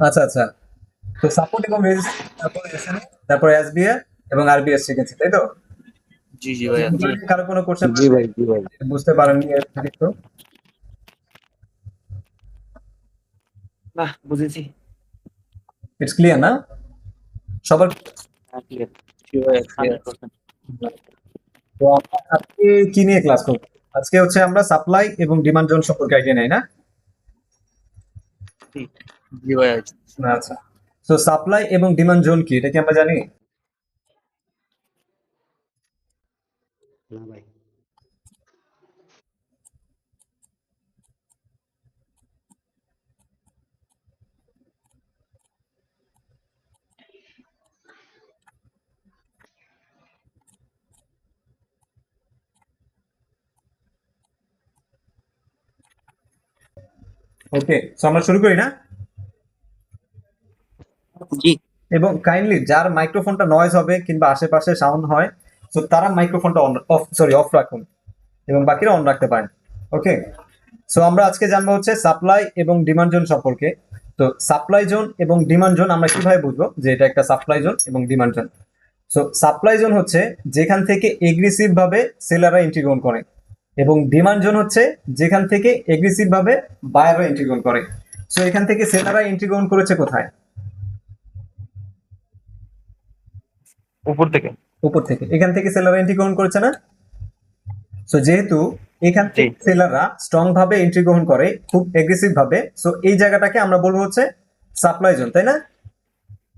আচ্ছা আচ্ছা। তো সাপোর্ট এবং রেজিস্ট্যান্স, তারপর এসএনএ, তারপর এসবিএ এবং আরবিএস শিখেছি, তাই তো? জি জি ভাইয়া। এগুলো নিয়ে কারো কোনো কোশ্চেন জি ভাই, জি ভাই। বুঝতে পারেননি এর থেকে তো? না, বুঝেছি। ইটস ক্লিয়ার না সবার? হ্যাঁ, ক্লিয়ার। জি ভাইয়া, 100%। তো আমরা আজকে কি নিয়ে ক্লাস করবো? আজকে হচ্ছে আমরা সাপ্লাই এবং ডিমান্ড জোন সম্পর্কে আইডিয়া নেই, না? জি জি ভাইয়া। আচ্ছা। তো সাপ্লাই এবং ডিমান্ড জোন কি, এটা কি আমরা জানি? না ভাই। ওকে, তো আমরা শুরু করি না? জি এবং কাইন্ডলি যার মাইক্রোফোনটা নয়েজ হবে কিংবা আশেপাশে সাউন্ড হয়, তো তারা মাইক্রোফোনটা অফ রাখুন এবং বাকিরা অন রাখতে পারেন। ওকে। সো আমরা আজকে জানবো হচ্ছে সাপ্লাই এবং ডিমান্ড জোন সম্পর্কে। তো সাপ্লাই জোন এবং ডিমান্ড জোন আমরা কিভাবে বুঝবো যে এটা একটা সাপ্লাই জোন এবং demand zone? So supply zone হচ্ছে যেখান থেকে এগ্রেসিভ ভাবে সেলাররা এন্ট্রি গ্রহণ করে, এবং ডিমান্ড জোন হচ্ছে যেখান থেকে এগ্রেসিভ ভাবে বায়াররা এন্ট্রি গ্রহণ করে। সো এখান থেকে সেলাররা এন্ট্রি গ্রহণ করেছে কোথায়? উপর থেকে। উপর থেকে। এখান থেকে সেলাররা এন্ট্রি গ্রহণ করেছে না? সো যেহেতু এখান জি থেকে সেলাররা স্ট্রং ভাবে এন্ট্রি গ্রহণ করে, খুব এগ্রেসিভ ভাবে, সো এই জায়গাটাকে আমরা বলবো হচ্ছে সাপ্লাই জোন, তাই না?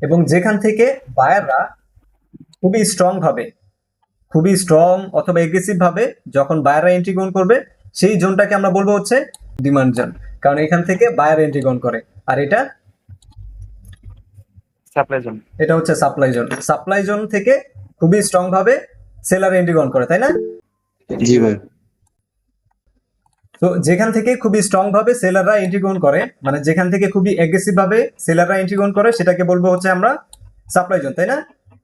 এবং যেখান থেকে বায়াররা খুবই স্ট্রং অথবা এগ্রেসিভ ভাবে যখন বায়াররা এন্ট্রি গ্রহণ করবে, সেই জোনটাকে আমরা বলবো হচ্ছে ডিমান্ড জোন, কারণ এখান থেকে বায়ার এন্ট্রি গ্রহণ করে। আর এটা সাপ্লাই জোন। এটা হচ্ছে সাপ্লাই জোন। সাপ্লাই জোন থেকে খুবই স্ট্রং ভাবে সেলার এন্ট্রি গ্রহণ করে, তাই না? জি ভাই। তো যেখান থেকে খুবই স্ট্রং ভাবে সেলাররা এন্ট্রি গ্রহণ করে, মানে যেখান থেকে খুবই এগ্রেসিভ ভাবে সেলাররা এন্ট্রি গ্রহণ করে, সেটাকে বলবো হচ্ছে আমরা সাপ্লাই জোন, তাই না?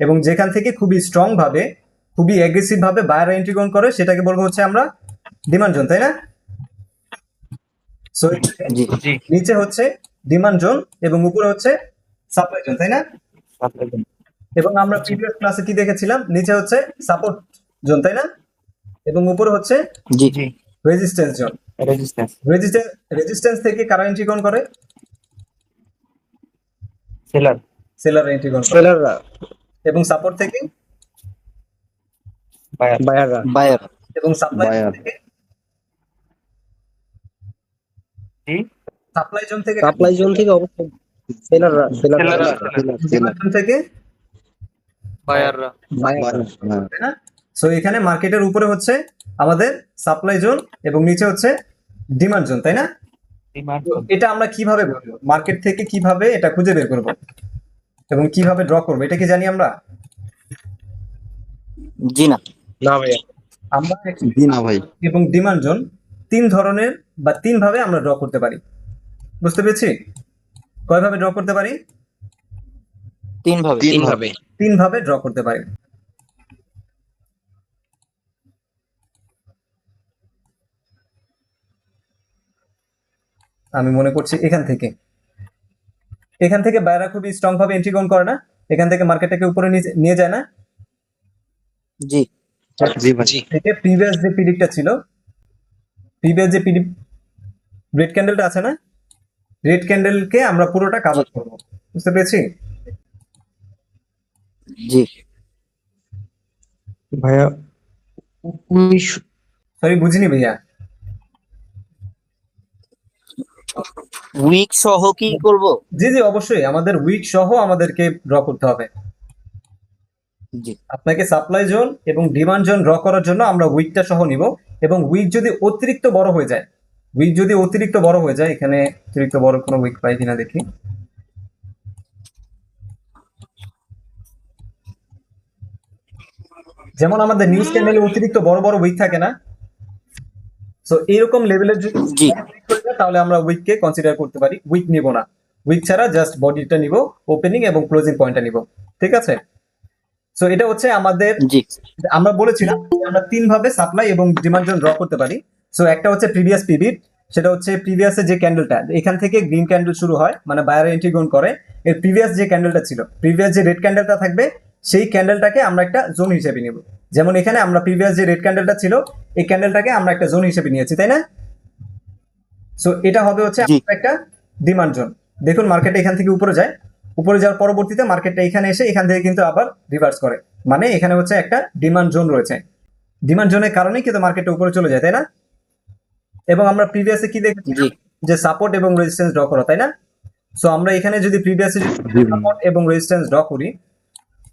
এবং যেখান থেকে খুবই স্ট্রং ভাবে খুবই এগ্রেসিভ ভাবে বায়াররা এন্ট্রি গ্রহণ করে, সেটাকে বলবো হচ্ছে আমরা ডিমান্ড জোন, তাই না? সো জি জি নিচে হচ্ছে ডিমান্ড জোন এবং উপরে হচ্ছে সাপ্লাই জোন, তাই না? Supply zone. এবং আমরা প্রিভিয়াস ক্লাসে কি দেখেছিলাম, নিচে হচ্ছে সাপোর্ট জোন, তাই না? এবং উপরে হচ্ছে জি জি resistance zone. Resistance. Resistance resistance থেকে কারা এন্ট্রি গ্রহণ করে? সেলার। সেলার এন্ট্রি গ্রহণ করে। সেলাররা, এবং সাপোর্ট থেকে বায়ার। বায়াররা, বায়ার এবং সাপ্লাই বায়ার, থেকে জি সাপ্লাই জোন থেকে সাপ্লাই জোন থেকে অবশ্যই সেলাররা, সেলাররা, সেলাররা। ডিমান্ড জোন থেকে বায়াররা। বায়ার, হ্যাঁ। তাই না? সো এখানে মার্কেটের উপরে হচ্ছে আমাদের সাপ্লাই জোন এবং নিচে হচ্ছে ডিমান্ড জোন, তাই না? ডিমান্ড তো এটা আমরা কিভাবে বুঝবো, মার্কেট থেকে কিভাবে এটা খুঁজে বের করব এবং কিভাবে ড্র করবো, এটা কি জানি আমরা? জি না না ভাইয়া। আমরা জি না ভাই। এবং ডিমান্ড জোন তিন ধরনের বা তিন ভাবে আমরা ড্র করতে পারি। বুঝতে পেরেছি? কয় ভাবে ড্র করতে পারি? তিন ভাবে তিন ভাবে। তিন ভাবে ড্র করতে পারি। আমি মনে করছি এখান থেকে বাইরা খুবই স্ট্রং ভাবে এন্ট্রি গ্রহণ করে না? এখান থেকে মার্কেটটাকে উপরে নিয়ে যায় না? জি জি ভাই। থেকে প্রিভিয়াস যে পিরিয়ডটা ছিল, প্রিভিয়াস যে পিরিয়ড, রেড ক্যান্ডেলটা আছে না, রেড ক্যান্ডেলকে আমরা পুরোটা কাভার করবো। বুঝতে পেরেছি? জি ভাইয়া 19 সরি, বুঝিনি ভাইয়া। উইক সহ কি করব? জি জি, অবশ্যই আমাদের উইক সহ আমাদেরকে ড্র করতে হবে। জি আপনাকে সাপ্লাই জোন এবং ডিমান্ড জোন ড্র করার জন্য আমরা উইকটা সহ নিব। এবং উইক যদি অতিরিক্ত বড় হয়ে যায়, এখানে অতিরিক্ত বড় কোনো উইক পাই কিনা দেখি। যেমন আমাদের নিউজ চ্যানেলে অতিরিক্ত বড় বড় উইক থাকে না? সো এরকম লেভেলের যদি জি উইক হয়ে যায়, তাহলে আমরা উইককে কনসিডার করতে পারি। উইক নিব না, উইক ছাড়া জাস্ট বডিটা নিব, ওপেনিং এবং ক্লোজিং পয়েন্টটা নিব। ঠিক আছে? সো এটা হচ্ছে আমাদের, জি আমরা বলেছিলাম যে আমরা তিন ভাবে সাপ্লাই এবং ডিমান্ড জোন ড্র করতে পারি। সো একটা হচ্ছে প্রিভিয়াস পিরিয়ড, সেটা হচ্ছে প্রিভিয়াসে যে ক্যান্ডেলটা এখান থেকে গ্রিন ক্যান্ডেল শুরু হয়, মানে বায়ার এন্ট্রি গ্রহণ করে, এর প্রিভিয়াস যে ক্যান্ডেলটা ছিল, প্রিভিয়াস যে রেড ক্যান্ডেলটা থাকবে সেই ক্যান্ডেলটাকে আমরা একটা জোন হিসেবে নিব। যেমন এখানে আমরা প্রিভিয়াস যে রেড ক্যান্ডেলটা ছিল এই ক্যান্ডেলটাকে আমরা একটা জোন হিসেবে নিয়েছি, তাই না? সো এটা হবে হচ্ছে জি। আমাদের একটা ডিমান্ড জোন। দেখুন মার্কেটটা এখান থেকে উপরে যায়, উপরে যাওয়ার পরবর্তীতে মার্কেটটা এখানে এসে এখান থেকে কিন্তু আবার রিভার্স করে, মানে এখানে হচ্ছে একটা ডিমান্ড জোন রয়েছে। ডিমান্ড জোনের কারণেই কিন্তু মার্কেটটা উপরে চলে যায়, তাই না? এবং আমরা প্রিভিয়াসে কি দেখেছি জি। যে সাপোর্ট এবং রেজিস্ট্যান্স ড্র করা, তাই না? সো আমরা এখানে যদি প্রিভিয়াসে সাপোর্ট এবং রেজিস্ট্যান্স ড্র করি,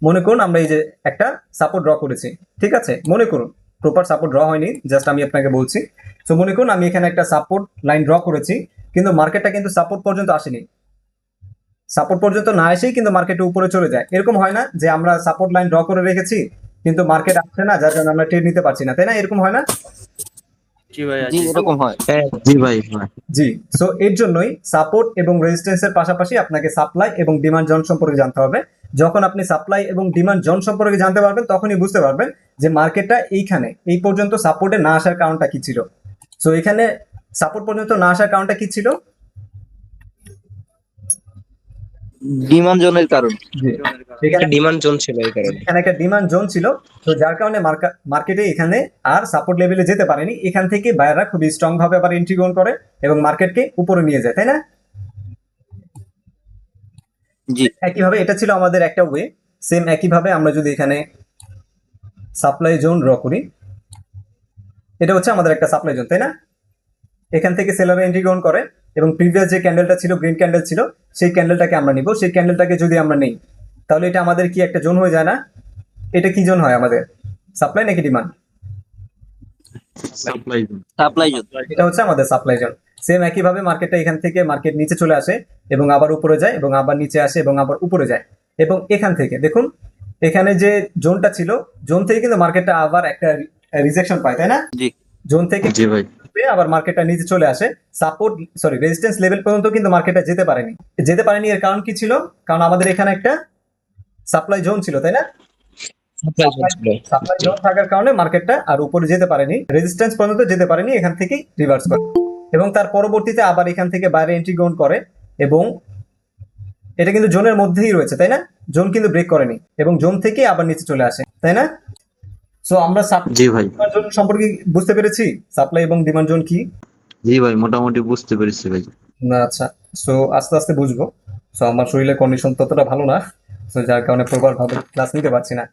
মনে করুন আমরা এই যে একটা সাপোর্ট ড্র করেছি, ঠিক আছে? মনে করুন প্রপার সাপোর্ট ড্র হয়নি, জাস্ট আমি আপনাকে বলছি। সো মনে করুন আমি এখানে একটা সাপোর্ট লাইন ড্র করেছি, কিন্তু মার্কেটটা কিন্তু সাপোর্ট পর্যন্ত আসেনি। সাপোর্ট পর্যন্ত না এসেই কিন্তু মার্কেট উপরে চলে যায়। এরকম হয় না যে আমরা সাপোর্ট লাইন ড্র করে রেখেছি কিন্তু মার্কেট আসছে না, যার জন্য আমরা ট্রেড নিতে পারছি না, তাই না? এরকম হয় না? জি ভাইয়া জি, জি। এরকম হয়। জি ভাই হ্যাঁ। জি। সো এর জন্যই সাপোর্ট এবং রেজিস্ট্যান্সের পাশাপাশি আপনাকে সাপ্লাই এবং ডিমান্ড জোন সম্পর্কে জানতে হবে। যখন আপনি সাপ্লাই এবং ডিমান্ড জোন সম্পর্কে জানতে পারবেন তখনই বুঝতে পারবেন যে মার্কেটটা এইখানে এই পর্যন্ত সাপোর্টে না আসার কারণটা কি ছিল। সো এখানে সাপোর্ট পর্যন্ত না আসার কারণটা কি ছিল? ডিমান্ড জোনের কারণ। জি। এখানে ডিমান্ড জোন ছিল এই কারণে। এখানে একটা ডিমান্ড জোন ছিল, তো যার কারণে মার্কেটে এখানে আর সাপোর্ট লেভেলে যেতে পারেনি। এখান থেকে বায়াররা খুবই স্ট্রং ভাবে আবার এন্ট্রি গ্রহণ করে এবং মার্কেটকে উপরে নিয়ে যায়, তাই না? জি। একইভাবে এটা ছিল আমাদের একটা ওয়ে। সেম একইভাবে আমরা যদি এখানে সাপ্লাই জোন ড্র করি, এটা হচ্ছে আমাদের একটা সাপ্লাই জোন, তাই না? এখান থেকে সেলার এন্ট্রি গ্রহণ করে এবং প্রিভিয়াস যে ক্যান্ডেলটা ছিল, গ্রিন ক্যান্ডেল ছিল, সেই ক্যান্ডেলটাকে আমরা নিব। সেই ক্যান্ডেলটাকে যদি আমরা নেই তাহলে এটা আমাদের কি একটা জোন হয়ে যায় না? এটা কি জোন হয় আমাদের, সাপ্লাই নাকি demand? Supply zone. Supply zone. এটা হচ্ছে আমাদের সাপ্লাই জোন। সেম একইভাবে মার্কেটটা এখান থেকে মার্কেট নিচে চলে আসে এবং আবার উপরে যায় এবং আবার নিচে আসে এবং আবার উপরে যায়। এবং এখান থেকে দেখুন এখানে যে জোনটা ছিল, জোন থেকে কিন্তু মার্কেটটা আবার একটা রিজেকশন পায়, তাই না? জি। জোন থেকে জি ভাই। আবার মার্কেটটা নিচে চলে আসে, সাপোর্ট সরি রেজিস্ট্যান্স লেভেল পর্যন্ত কিন্তু মার্কেটটা যেতে পারেনি। এর কারণ কি ছিল? কারণ আমাদের এখানে একটা সাপ্লাই জোন ছিল, তাই না? সাপ্লাই জোন ছিল। সাপ্লাই জোন থাকার কারণে মার্কেটটা আর উপরে যেতে পারেনি, রেজিস্ট্যান্স পর্যন্ত যেতে পারেনি, এখান থেকেই রিভার্স করে এবং তার পরবর্তীতে আবার এখান থেকে বাইরে এন্ট্রি গ্রহণ করে এবং এটা কিন্তু জোনের মধ্যেই রয়েছে, তাই না? জোন কিন্তু ব্রেক করেনি এবং জোন থেকে আবার নিচে চলে আসে, তাই না? সো আমরা জি ভাই। সাপ্লাই জোন সম্পর্কে বুঝতে পেরেছি, সাপ্লাই এবং ডিমান্ড জোন কি। জি ভাই মোটামুটি বুঝতে পেরেছি ভাই। না আচ্ছা, সো আস্তে আস্তে বুঝবো। সো আমার শরীরের কন্ডিশন ততটা ভালো না, সো যার কারণে প্রপার ভাবে ক্লাস নিতে পারছি না।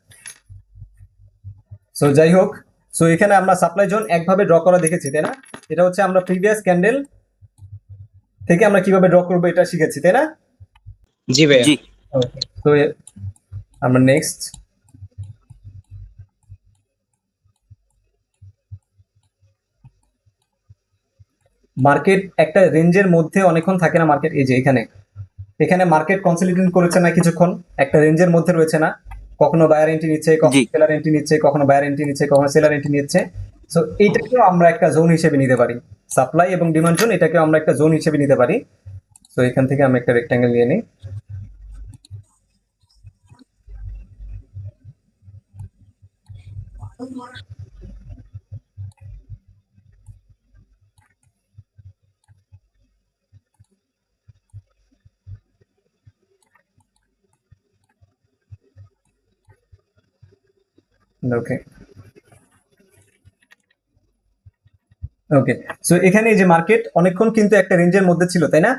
সো যাই হোক, সো এখানে আমরা সাপ্লাই জোন একভাবে ড্র করা দেখেছি, তাই না? এটা হচ্ছে আমরা প্রিভিয়াস ক্যান্ডেল থেকে আমরা কিভাবে ড্র করবো এটা শিখেছি, তাই না? জি ভাই। জি। তো আমরা নেক্সট মার্কেট একটা রেঞ্জের মধ্যে অনেকক্ষণ থাকে না মার্কেট। এই যে এখানে এখানে মার্কেট কনসলিডেট করেছে না কিছুক্ষণ, একটা রেঞ্জের মধ্যে রয়েছে না, কখনো বায়ার এন্ট্রি নিচ্ছে, কখনো জি। সেলার এন্ট্রি নিচ্ছে, কখনো বায়ার এন্ট্রি নিচ্ছে, কখনো সেলার এন্ট্রি নিচ্ছে। সো এইটাকেও আমরা একটা জোন হিসেবে নিতে পারি, সাপ্লাই এবং ডিমান্ড জোন, এটাকেও আমরা একটা জোন হিসেবে নিতে পারি। সো এখান থেকে আমি একটা রেক্ট্যাঙ্গেল নিয়ে নিই। ওকে ওকে। সো এখানে এই যে মার্কেট অনেকক্ষণ কিন্তু একটা রেঞ্জের মধ্যে ছিল, তাই না?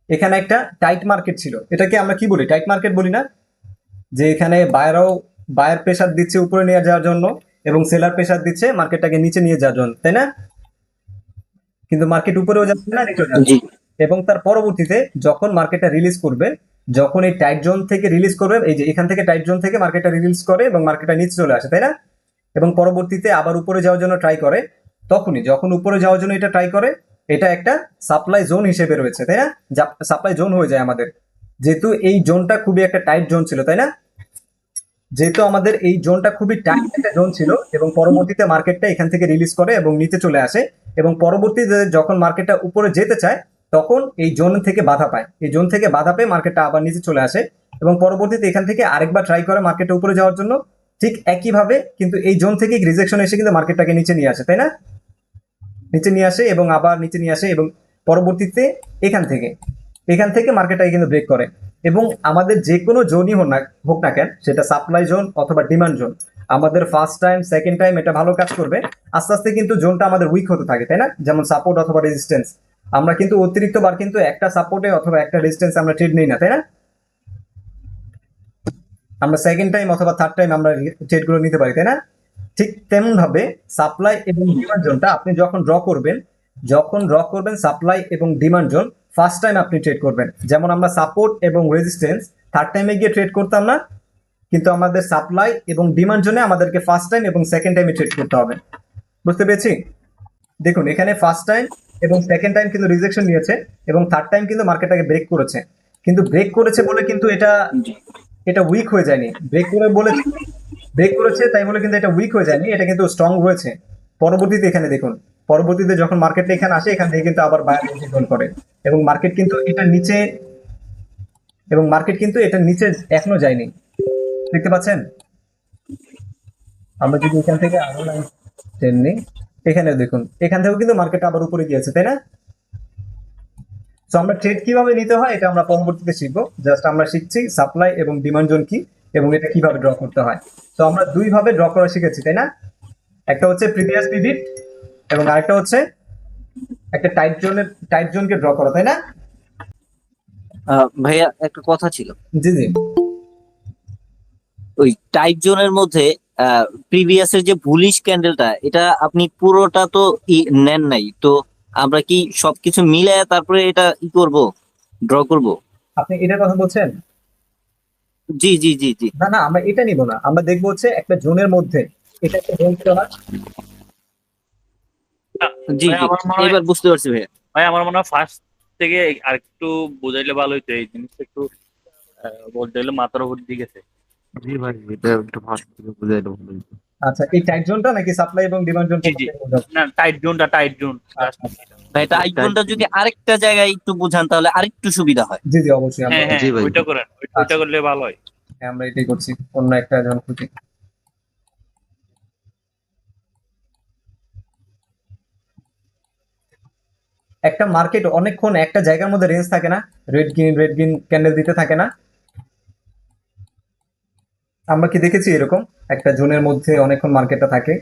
এখানে একটা টাইট মার্কেট ছিল, এটাকে আমরা কি বলি, টাইট মার্কেট বলি না? যে এখানে বায়ার প্রেসার দিচ্ছে উপরে নিয়ে যাওয়ার জন্য এবং সেলার প্রেসার দিচ্ছে মার্কেটটাকে নিচে নিয়ে যাওয়ার জন্য, তাই না? কিন্তু মার্কেট উপরেও যাচ্ছে না, নিচেও যাচ্ছে। জি। এবং তার পরবর্তীতে যখন মার্কেটটা রিলিজ করবে, যখন এই টাইট জোন থেকে রিলিজ করবে, এই যে এখান থেকে টাইট জোন থেকে মার্কেটটা রিলিজ করে এবং মার্কেটটা নিচে চলে আসে, তাই না? এবং পরবর্তীতে আবার উপরে যাওয়ার জন্য ট্রাই করে, তখনই যখন উপরে যাওয়ার জন্য এটা ট্রাই করে, এটা একটা সাপ্লাই জোন হিসেবে রয়েছে, তাই না? সাপ্লাই জোন হয়ে যায় আমাদের, যেহেতু এই জোনটা খুবই একটা টাইট জোন ছিল, তাই না? যেহেতু আমাদের এই জোনটা খুবই টাইট একটা জোন ছিল এবং পরবর্তীতে মার্কেটটা এখান থেকে রিলিজ করে এবং নিচে চলে আসে এবং পরবর্তীতে যখন মার্কেটটা উপরে যেতে চায় তখন এই জোন থেকে বাধা পায়, এই জোন থেকে বাধা পেয়ে মার্কেটটা আবার নিচে চলে আসে এবং পরবর্তীতে এখান থেকে আরেকবার ট্রাই করে মার্কেটটা উপরে যাওয়ার জন্য, ঠিক একইভাবে কিন্তু এই জোন থেকে রিজেকশন এসে কিন্তু মার্কেটটাকে নিচে নিয়ে আসে, তাই না? নিচে নিয়ে আসে এবং আবার নিচে নিয়ে আসে এবং পরবর্তীতে এখান থেকে মার্কেটটাকে কিন্তু ব্রেক করে। এবং আমাদের যে কোনো জোনই হোক না কেন, সেটা সাপ্লাই জোন অথবা ডিমান্ড জোন, আমাদের ফার্স্ট টাইম সেকেন্ড টাইম এটা ভালো কাজ করবে, আস্তে আস্তে কিন্তু জোনটা আমাদের উইক হতে থাকে, তাই না? যেমন সাপোর্ট অথবা রেজিস্ট্যান্স, আমরা কিন্তু অতিরিক্ত বার কিন্তু একটা সাপোর্টে অথবা একটা রেজিস্ট্যান্স আমরা ট্রেড নেই না, তাই না? আমরা সেকেন্ড টাইম অথবা থার্ড টাইম আমরা ট্রেড গুলো নিতে পারি, তাই না? ঠিক তেমন ভাবে সাপ্লাই এবং ডিমান্ড জোনটা আপনি যখন ড্র করবেন সাপ্লাই এবং ডিমান্ড জোন ফার্স্ট টাইম আপনি ট্রেড করবেন। যেমন আমরা সাপোর্ট এবং রেজিস্ট্যান্স থার্ড টাইমে গিয়ে ট্রেড করতাম না, কিন্তু আমাদের সাপ্লাই এবং ডিমান্ড জোনে আমাদেরকে ফার্স্ট টাইম এবং সেকেন্ড টাইমে ট্রেড করতে হবে। বুঝতে পেরেছি? দেখুন এখানে ফার্স্ট টাইম এবং সেকেন্ড টাইম কিন্তু রিজেকশন নিয়েছে এবং থার্ড টাইম কিন্তু মার্কেটটাকে ব্রেক করেছে, কিন্তু ব্রেক করেছে বলে কিন্তু এটা উইক হয়ে যায়নি। ব্রেক করেছে তাই বলে কিন্তু এটা উইক হয়ে যায়নি, এটা কিন্তু স্ট্রং রয়েছে। পরবর্তীতে এখানে দেখুন, পরবর্তীতে যখন মার্কেটটা এখানে আসে, এখান থেকে কিন্তু আবার বায়ার রিটার্ন করে এবং মার্কেট কিন্তু এটার নিচে এখনো যায়নি, দেখতে পাচ্ছেন? আমরা যদি এখান থেকে আরো লাইন টেন নিই, এখানে দেখুন এখান থেকেও কিন্তু মার্কেট আবার উপরে গিয়েছে, তাই না? তো আমরা ট্রেড কিভাবে নিতে হয় এটা আমরা পরবর্তীতে শিখবো। জাস্ট আমরা শিখছি সাপ্লাই এবং ডিমান্ড জোন কি এবং এটা কিভাবে ড্র করতে হয়। তো আমরা দুই ভাবে ড্র করা শিখেছি, তাই না? একটা হচ্ছে প্রিভিয়াস পিভিট এবং আরেকটা হচ্ছে একটা টাইট জোনকে ড্র করা, তাই না? ভাইয়া একটা কথা ছিল, জি জি। ওই টাইট জোনের মধ্যে প্রিভিয়াস এর যে বুলিশ ক্যান্ডেলটা, এটা আপনি পুরোটা তো নেন নাই, তো আমরা কি সবকিছু মিলায় তারপরে এটা করব, ড্র করব? আপনি এটার কথা বলছেন? জি জি জি জি। না না, আমরা এটা নিব না, আমরা দেখবো হচ্ছে একটা জোনের মধ্যে এটা একটা জোন ছিল না? জি ভাই জি, আমার মনে হয় এবার বুঝতে পারছি ভাইয়া। আমার মনে হয় ফার্স্ট থেকে আরেকটু বুঝাইলে ভালো হইতো, এই জিনিসটা একটু বলতে হলে মাথার উপর দিয়ে গেছে। জি ভাই, এটা একটু ফাস্ট করে বুঝাই দেবো। আচ্ছা, এই টাইট জোনটা নাকি সাপ্লাই এবং ডিমান্ড জোন? জি জি, না টাইট জোন আচ্ছা, ভাই টাইট জোনটা যদি আরেকটা জায়গায় একটু বুঝান তাহলে আরেকটু সুবিধা হয়। জি জি, অবশ্যই আমরা হ্যাঁ হ্যাঁ, জি ভাই। ওইটা করেন, ওইটা আচ্ছা। করলে ভালো হয়। হ্যাঁ, আমরা এটাই করছি, অন্য একটা জোন খুঁজি। একটা মার্কেট অনেকক্ষণ একটা জায়গার মধ্যে রেঞ্জ থাকে না, রেড গ্রিন ক্যান্ডেল দিতে থাকে না? আমরা কি দেখেছি এরকম একটা জোনের মধ্যে অনেকক্ষণ মার্কেটটা থাকে,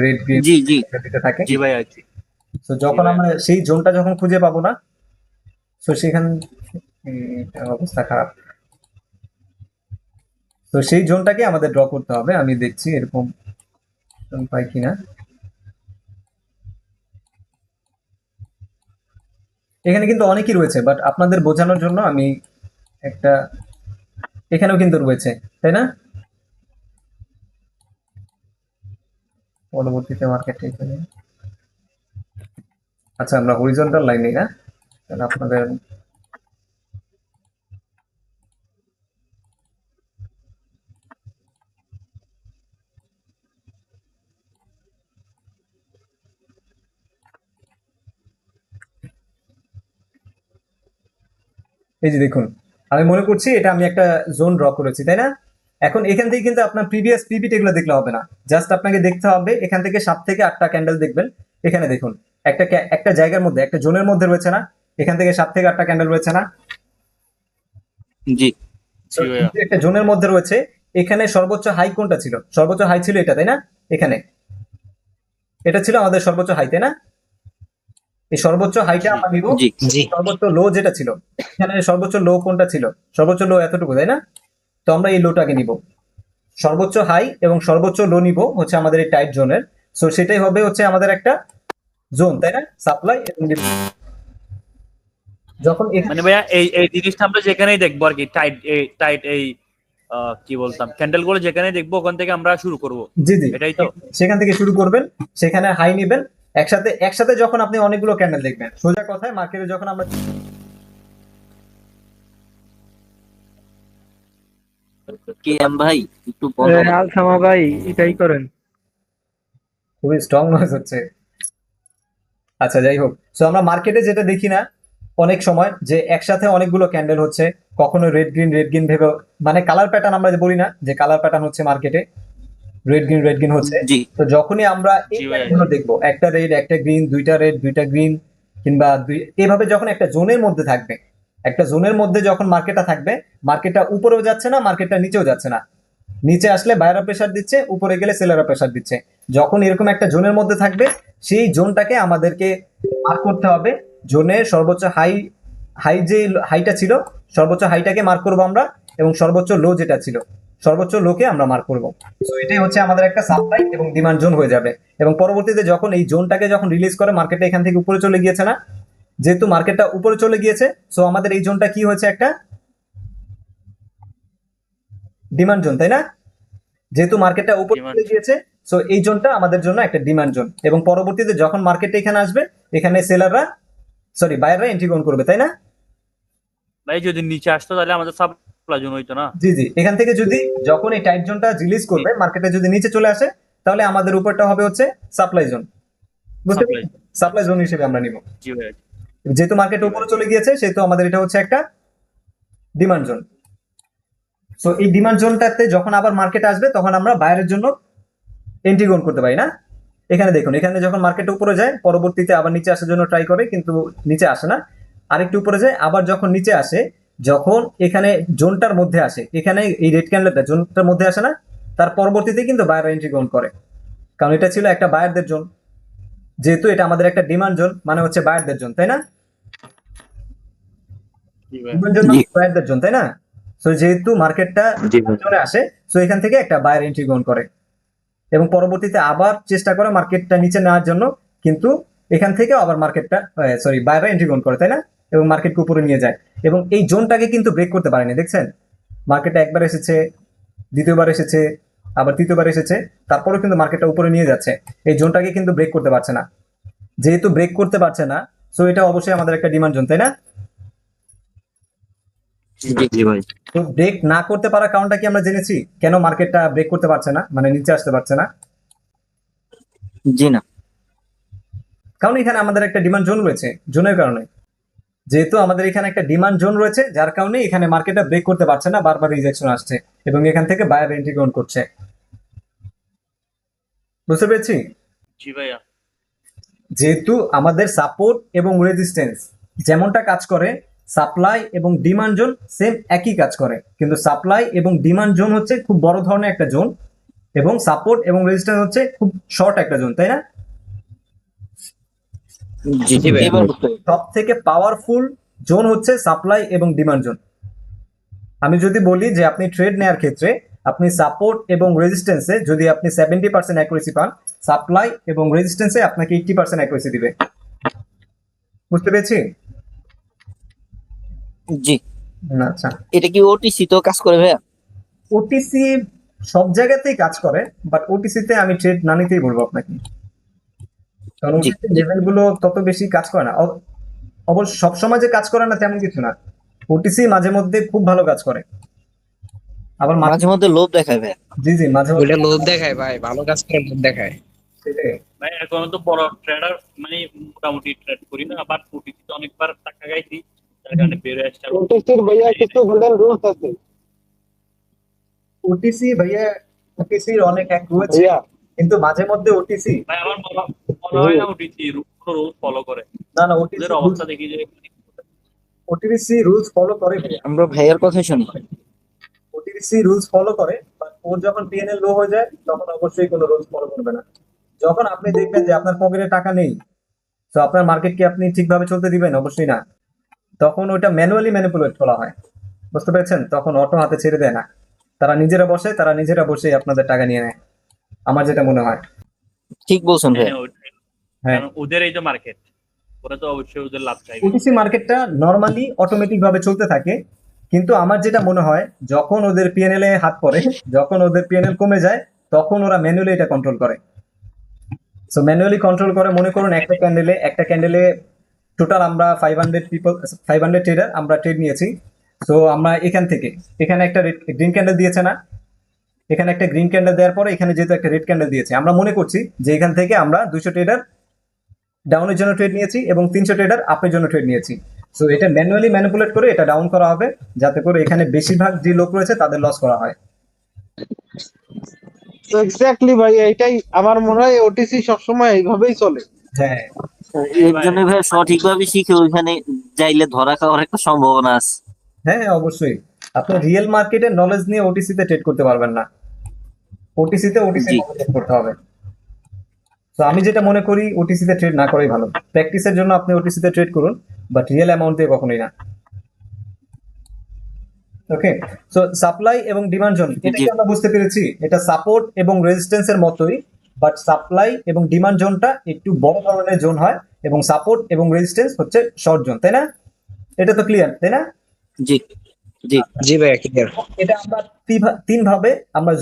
রেড গ্রিন জি জি দিতে থাকে? জি ভাই আছি। তো যখন ভাই। আমরা সেই জোনটা যখন খুঁজে পাবো না, তো সেখান অবস্থা খারাপ। তো সেই জোনটাকে আমাদের ড্র করতে হবে, আমি দেখছি এরকম zone পাই কিনা। এখানে কিন্তু অনেকই রয়েছে, বাট আপনাদের বোঝানোর জন্য আমি একটা, এখানেও কিন্তু রয়েছে, তাই না? পরবর্তীতে মার্কেট এখানে, আচ্ছা আমরা হরিজন্টাল লাইন নিই না, তাহলে আপনাদের এই যে দেখুন, আমি মনে করছি এটা আমি একটা জোন ড্র করেছি, তাই না? এখন এখান থেকে কিন্তু আপনার প্রিভিয়াস পিভিট এগুলো দেখলে হবে না, জাস্ট আপনাকে দেখতে হবে এখান থেকে 7 থেকে 8টা ক্যান্ডেল দেখবেন। এখানে দেখুন একটা জায়গার মধ্যে একটা জোনের মধ্যে রয়েছে না, এখান থেকে 7 থেকে 8টা ক্যান্ডেল রয়েছে না? জি জি ভাইয়া। একটা জোনের মধ্যে রয়েছে, এখানে সর্বোচ্চ হাই কোনটা ছিল? সর্বোচ্চ হাই ছিল এটা, তাই না? এখানে এটা ছিল আমাদের সর্বোচ্চ হাই, তাই না? এই সর্বোচ্চ হাইটা আমরা নিব। জি জি সর্বোচ্চ লো যেটা ছিল, এখানে সর্বোচ্চ লো কোনটা ছিল? সর্বোচ্চ লো এতটুকু, তাই না? তো আমরা এই লোটাকে নিব, সর্বোচ্চ হাই এবং সর্বোচ্চ লো নিব হচ্ছে আমাদের এই টাইট জোনের। সো সেটাই হবে হচ্ছে আমাদের একটা জোন, তাই না? সাপ্লাই এবং demand। যখন মানে ভাইয়া এই এই জিনিসটা আমরা যেখানেই দেখবো আর কি, টাইট এই কি বলতাম, ক্যান্ডেল গুলো যেখানেই দেখবো ওখান থেকে আমরা শুরু করব, জি জি, এটাই তো? সেখান থেকে শুরু করবেন, সেখানে হাই নেবেন। একসাথে একসাথে যখন আপনি অনেকগুলো ক্যান্ডেল দেখবেন, সোজা কথায় মার্কেটে যখন আমরা কে এম ভাই একটু বলো। আলসামা ভাই এটাই করেন। খুবই স্ট্রং নয়েজ হচ্ছে। আচ্ছা যাই হোক, সো আমরা মার্কেটে যেটা দেখি না অনেক সময়, যে একসাথে অনেকগুলো ক্যান্ডেল হচ্ছে, কখনো রেড গ্রিন ভেবে, মানে কালার প্যাটার্ন আমরা যে বলি না, যে কালার প্যাটার্ন হচ্ছে মার্কেটে, রেড গ্রিন হচ্ছে। জি তো যখনই আমরা এই জি ভাই। লাইনগুলো দেখবো, একটা রেড একটা গ্রিন, দুইটা রেড দুইটা গ্রিন, কিংবা এভাবে যখন একটা জোনের মধ্যে থাকবে, একটা জোনের মধ্যে যখন মার্কেটটা থাকবে, মার্কেটটা উপরেও যাচ্ছে না, মার্কেটটা নিচেও যাচ্ছে না, নিচে আসলে বায়াররা প্রেসার দিচ্ছে, উপরে গেলে সেলাররা প্রেসার দিচ্ছে, যখন এরকম একটা জোনের মধ্যে থাকবে, সেই জোনটাকে আমাদেরকে মার্ক করতে হবে। জোনের সর্বোচ্চ হাই, যে হাইটা ছিল, সর্বোচ্চ হাইটাকে মার্ক করবো আমরা, এবং সর্বোচ্চ লো যেটা ছিল, সর্বোচ্চ লোকে আমরা মার্ক করবো। তো এটাই হচ্ছে আমাদের একটা সাপ্লাই এবং ডিমান্ড জোন হয়ে যাবে। এবং পরবর্তীতে যখন এই জোনটাকে যখন রিলিজ করে, মার্কেটটা এখান থেকে উপরে চলে গিয়েছে না, যেহেতু মার্কেটটা উপরে চলে গিয়েছে, সো আমাদের এই জোনটা কি হয়েছে, একটা ডিমান্ড জোন, তাই না? যেহেতু মার্কেটটা উপরে Demand চলে গিয়েছে, সো এই জোনটা আমাদের জন্য একটা ডিমান্ড জোন। এবং পরবর্তীতে যখন মার্কেটটা এখানে আসবে, এখানে সেলাররা, সরি বায়াররা এন্ট্রি করবে, তাই না? ভাই যদি নিচে আসতো তাহলে আমাদের সাপ্লাই জোন হইতো না। জি জি, এখান থেকে যদি যখন এই টাইট জোনটা রিলিজ করবে, মার্কেটে যদি নিচে চলে আসে, তাহলে আমাদের উপরটা হবে হচ্ছে সাপ্লাই জোন। বুঝতে Supply পারছি, সাপ্লাই জোন হিসেবে আমরা নিব। জি ভাই। যেহেতু মার্কেট উপরে চলে গিয়েছে, সেহেতু আমাদের এটা হচ্ছে একটা ডিমান্ড জোন। সো এই ডিমান্ড জোনটাতে যখন আবার মার্কেট আসবে, তখন আমরা বাইরের জন্য এন্ট্রি করতে পারি না। এখানে দেখুন, এখানে যখন মার্কেট উপরে যায়, পরবর্তীতে আবার নিচে আসার জন্য ট্রাই করে, কিন্তু নিচে আসে না, আরেকটু উপরে যায়, আবার যখন নিচে আসে, যখন এখানে জোনটার মধ্যে আসে, এখানে এই রেড ক্যান্ডেলটা জোনটার মধ্যে আসে না, তার পরবর্তীতে কিন্তু বায়ার এন্ট্রি করে, কারণ এটা ছিল একটা বায়ারদের জোন। যেহেতু এটা আমাদের একটা ডিমান্ড জোন, মানে হচ্ছে বায়ারদের জোন, তাই না? জি ভাই। ডিমান্ড জোন বায়ারদের জোন, তাই না? সো যেহেতু মার্কেটটা জি ভাই। জোনে আসে, সো এখান থেকে একটা বায়ার এন্ট্রি করে, এবং পরবর্তীতে আবার চেষ্টা করে মার্কেটটা নিচে নেওয়ার জন্য, কিন্তু এখান থেকে আবার মার্কেটটা, সরি বায়াররা এন্ট্রি করে, তাই না? এবং মার্কেটকে উপরে নিয়ে যায়, এবং এই জোনটাকে কিন্তু ব্রেক করতে পারেনি, দেখছেন? মার্কেটটা একবার এসেছে, দ্বিতীয়বার এসেছে, আবার তৃতীয়বার এসেছে, তারপরেও কিন্তু মার্কেটটা উপরে নিয়ে যাচ্ছে, এই জোনটাকে কিন্তু ব্রেক করতে পারছে না। যেহেতু ব্রেক করতে পারছে না, সো এটা অবশ্যই আমাদের একটা ডিমান্ড জোন, তাই না? জি ভাই। তো ব্রেক না করতে পারার কারণটা কি আমরা জেনেছি, কেন মার্কেটটা ব্রেক করতে পারছে না, মানে নিচে আসতে পারছে না? জি না। কারণ এখানে আমাদের একটা ডিমান্ড জোন রয়েছে, জোনের কারণে। যেহেতু আমাদের এখানে একটা ডিমান্ড জোন রয়েছে, যার কারণে এখানে মার্কেটটা ব্রেক করতে পারছে না, বারবার রিজেকশন আসছে, এবং এখান থেকে বায়ার এন্ট্রি করছে। বুঝতে পেরেছি? জি ভাইয়া। যেহেতু আমাদের সাপোর্ট এবং রেজিস্ট্যান্স যেমনটা কাজ করে, সাপ্লাই এবং ডিমান্ড জোন সেম একই কাজ করে, কিন্তু সাপ্লাই এবং ডিমান্ড জোন হচ্ছে খুব বড় ধরনের একটা জোন, এবং সাপোর্ট এবং রেজিস্ট্যান্স হচ্ছে খুব শর্ট একটা জোন, তাই না? জি জি ভাই। এবার সব থেকে পাওয়ারফুল জোন হচ্ছে সাপ্লাই এবং ডিমান্ড জোন। আমি যদি বলি যে আপনি ট্রেড নেওয়ার ক্ষেত্রে আপনি সাপোর্ট এবং রেজিস্ট্যান্সে যদি আপনি 70% অ্যাকুরেসি পান, সাপ্লাই এবং রেজিস্ট্যান্সে আপনাকে 80% অ্যাকুরেসি দিবে। বুঝতে পেরেছি? জি, আচ্ছা, এটা কি ওটিসি তো কাজ করে ভাইয়া? ওটিসি সব জায়গাতেই কাজ করে, বাট ওটিসিতে আমি ট্রেড না নিতেই বলবো আপনাকে, কারণ জি ওটিসি লেভেল গুলো তত বেশি কাজ করে না। অবশ্য সবসময় যে কাজ করে না তেমন কিছু না, ওটিসি মাঝে মধ্যে খুব ভালো কাজ করে, আবার মাঝে মধ্যে লোভ দেখায় ভাইয়া। জি জি, মাঝে মধ্যে ওইটা লোভ দেখায় ভাই, ভালো কাজ করে লোভ দেখায়। সেটাই। ভাই এখন তো বড় ট্রেডার মানে মোটামুটি ট্রেড করি না, আবার ওটিতে অনেকবার টাকা গাইছি, তার কারণে বেরোয় আসছে। ওটিসির ভাইয়া কিছু গোল্ডেন রুলস আছে ওটিসি ভাইয়া, ওটিসির অনেক হ্যাক রয়েছে, ভাইয়া। কিন্তু মাঝে মধ্যে ওটিসি, ভাই আমার মনে হয় না ওটিটি রুল ফলো করে। না না, ওদের অবস্থা দেখি যে ওটিসি রুলস ফলো করে ভাইয়া, আমরা ভাইয়ার কথা শুনি। ওটিসি রুলস ফলো করে, বাট ওর যখন পিএনএল লো হয়ে যায়, তখন অবশ্যই কোনো রুলস ফলো করবে না। যখন আপনি দেখবেন যে আপনার পকেটে টাকা নেই, তো আপনার মার্কেটকে আপনি ঠিকভাবে চলতে দিবেন? অবশ্যই না। তখন ওটা ম্যানুয়ালি ম্যানিপুলেট করা হয়, বুঝতে পেরেছেন? তখন অটো হাতে ছেড়ে দেয় না, তারা নিজেরা বসে আপনাদের টাকা নিয়ে নেয়, আমার যেটা মনে হয়। ঠিক বলছেন ভাইয়া। হ্যাঁ, কারণ ওদের এই যে মার্কেট, ওরা তো অবশ্যই ওদের লাভ চাইবে। ওটিসি মার্কেটটা নর্মালি অটোমেটিক ভাবে চলতে থাকে, কিন্তু আমার যেটা মনে হয়, যখন ওদের পিএনএল এ হাত পড়ে, যখন ওদের পিএনএল কমে যায়, তখন ওরা ম্যানুয়ালি এটা কন্ট্রোল করে। সো ম্যানুয়ালি কন্ট্রোল করে, মনে করুন একটা ক্যান্ডেলে টোটাল আমরা 500 ট্রেডার আমরা ট্রেড নিয়েছি। সো আমরা এখানে একটা গ্রিন ক্যান্ডেল দিয়েছে না, এখানে একটা গ্রিন ক্যান্ডেল দেওয়ার পরে এখানে যেহেতু একটা রেড ক্যান্ডেল দিয়েছে, আমরা মনে করছি যে এখান থেকে আমরা 200 ট্রেডার ডাউনের জন্য ট্রেড নিয়েছি এবং 300 ট্রেডার আপের জন্য ট্রেড নিয়েছি। সো এটা ম্যানুয়ালি ম্যানিপুলেট করে এটা ডাউন করা হবে, যাতে করে এখানে বেশিরভাগ যে লোক রয়েছে তাদের লস করা হয়। এক্স্যাক্টলি ভাইয়া, এটাই আমার মনে হয় ওটিসি সবসময় এইভাবেই চলে। হ্যাঁ এর জন্য ভাই সঠিকভাবে শিখে ওইখানে যাইলে ধরা খাওয়ার একটা সম্ভাবনা আছে। হ্যাঁ অবশ্যই, আপনি রিয়েল মার্কেটের নলেজ নিয়ে ওটিসিতে ট্রেড করতে পারবেন না, ওটিসিতে ওটিসি জি ট্রেড করতে হবে। তো আমি যেটা মনে করি ওটিসিতে ট্রেড না করাই ভালো, প্র্যাকটিসের জন্য আপনি ওটিসিতে ট্রেড করুন, বাট রিয়েল অ্যামাউন্ট দিয়ে কখনোই না। ওকে, সো সাপ্লাই এবং ডিমান্ড জোন এটা জি কি আমরা বুঝতে পেরেছি, এটা সাপোর্ট এবং রেজিস্ট্যান্সের মতোই, বাট সাপ্লাই এবং ডিমান্ড জোনটা একটু বড় ধরনের জোন হয় এবং সাপোর্ট এবং রেজিস্ট্যান্স হচ্ছে শর্ট জোন, তাই না? এটা তো ক্লিয়ার, তাই না? জি জি জি ভাইয়া ক্লিয়ার। এটা আমরা তিন ভাবে আমরা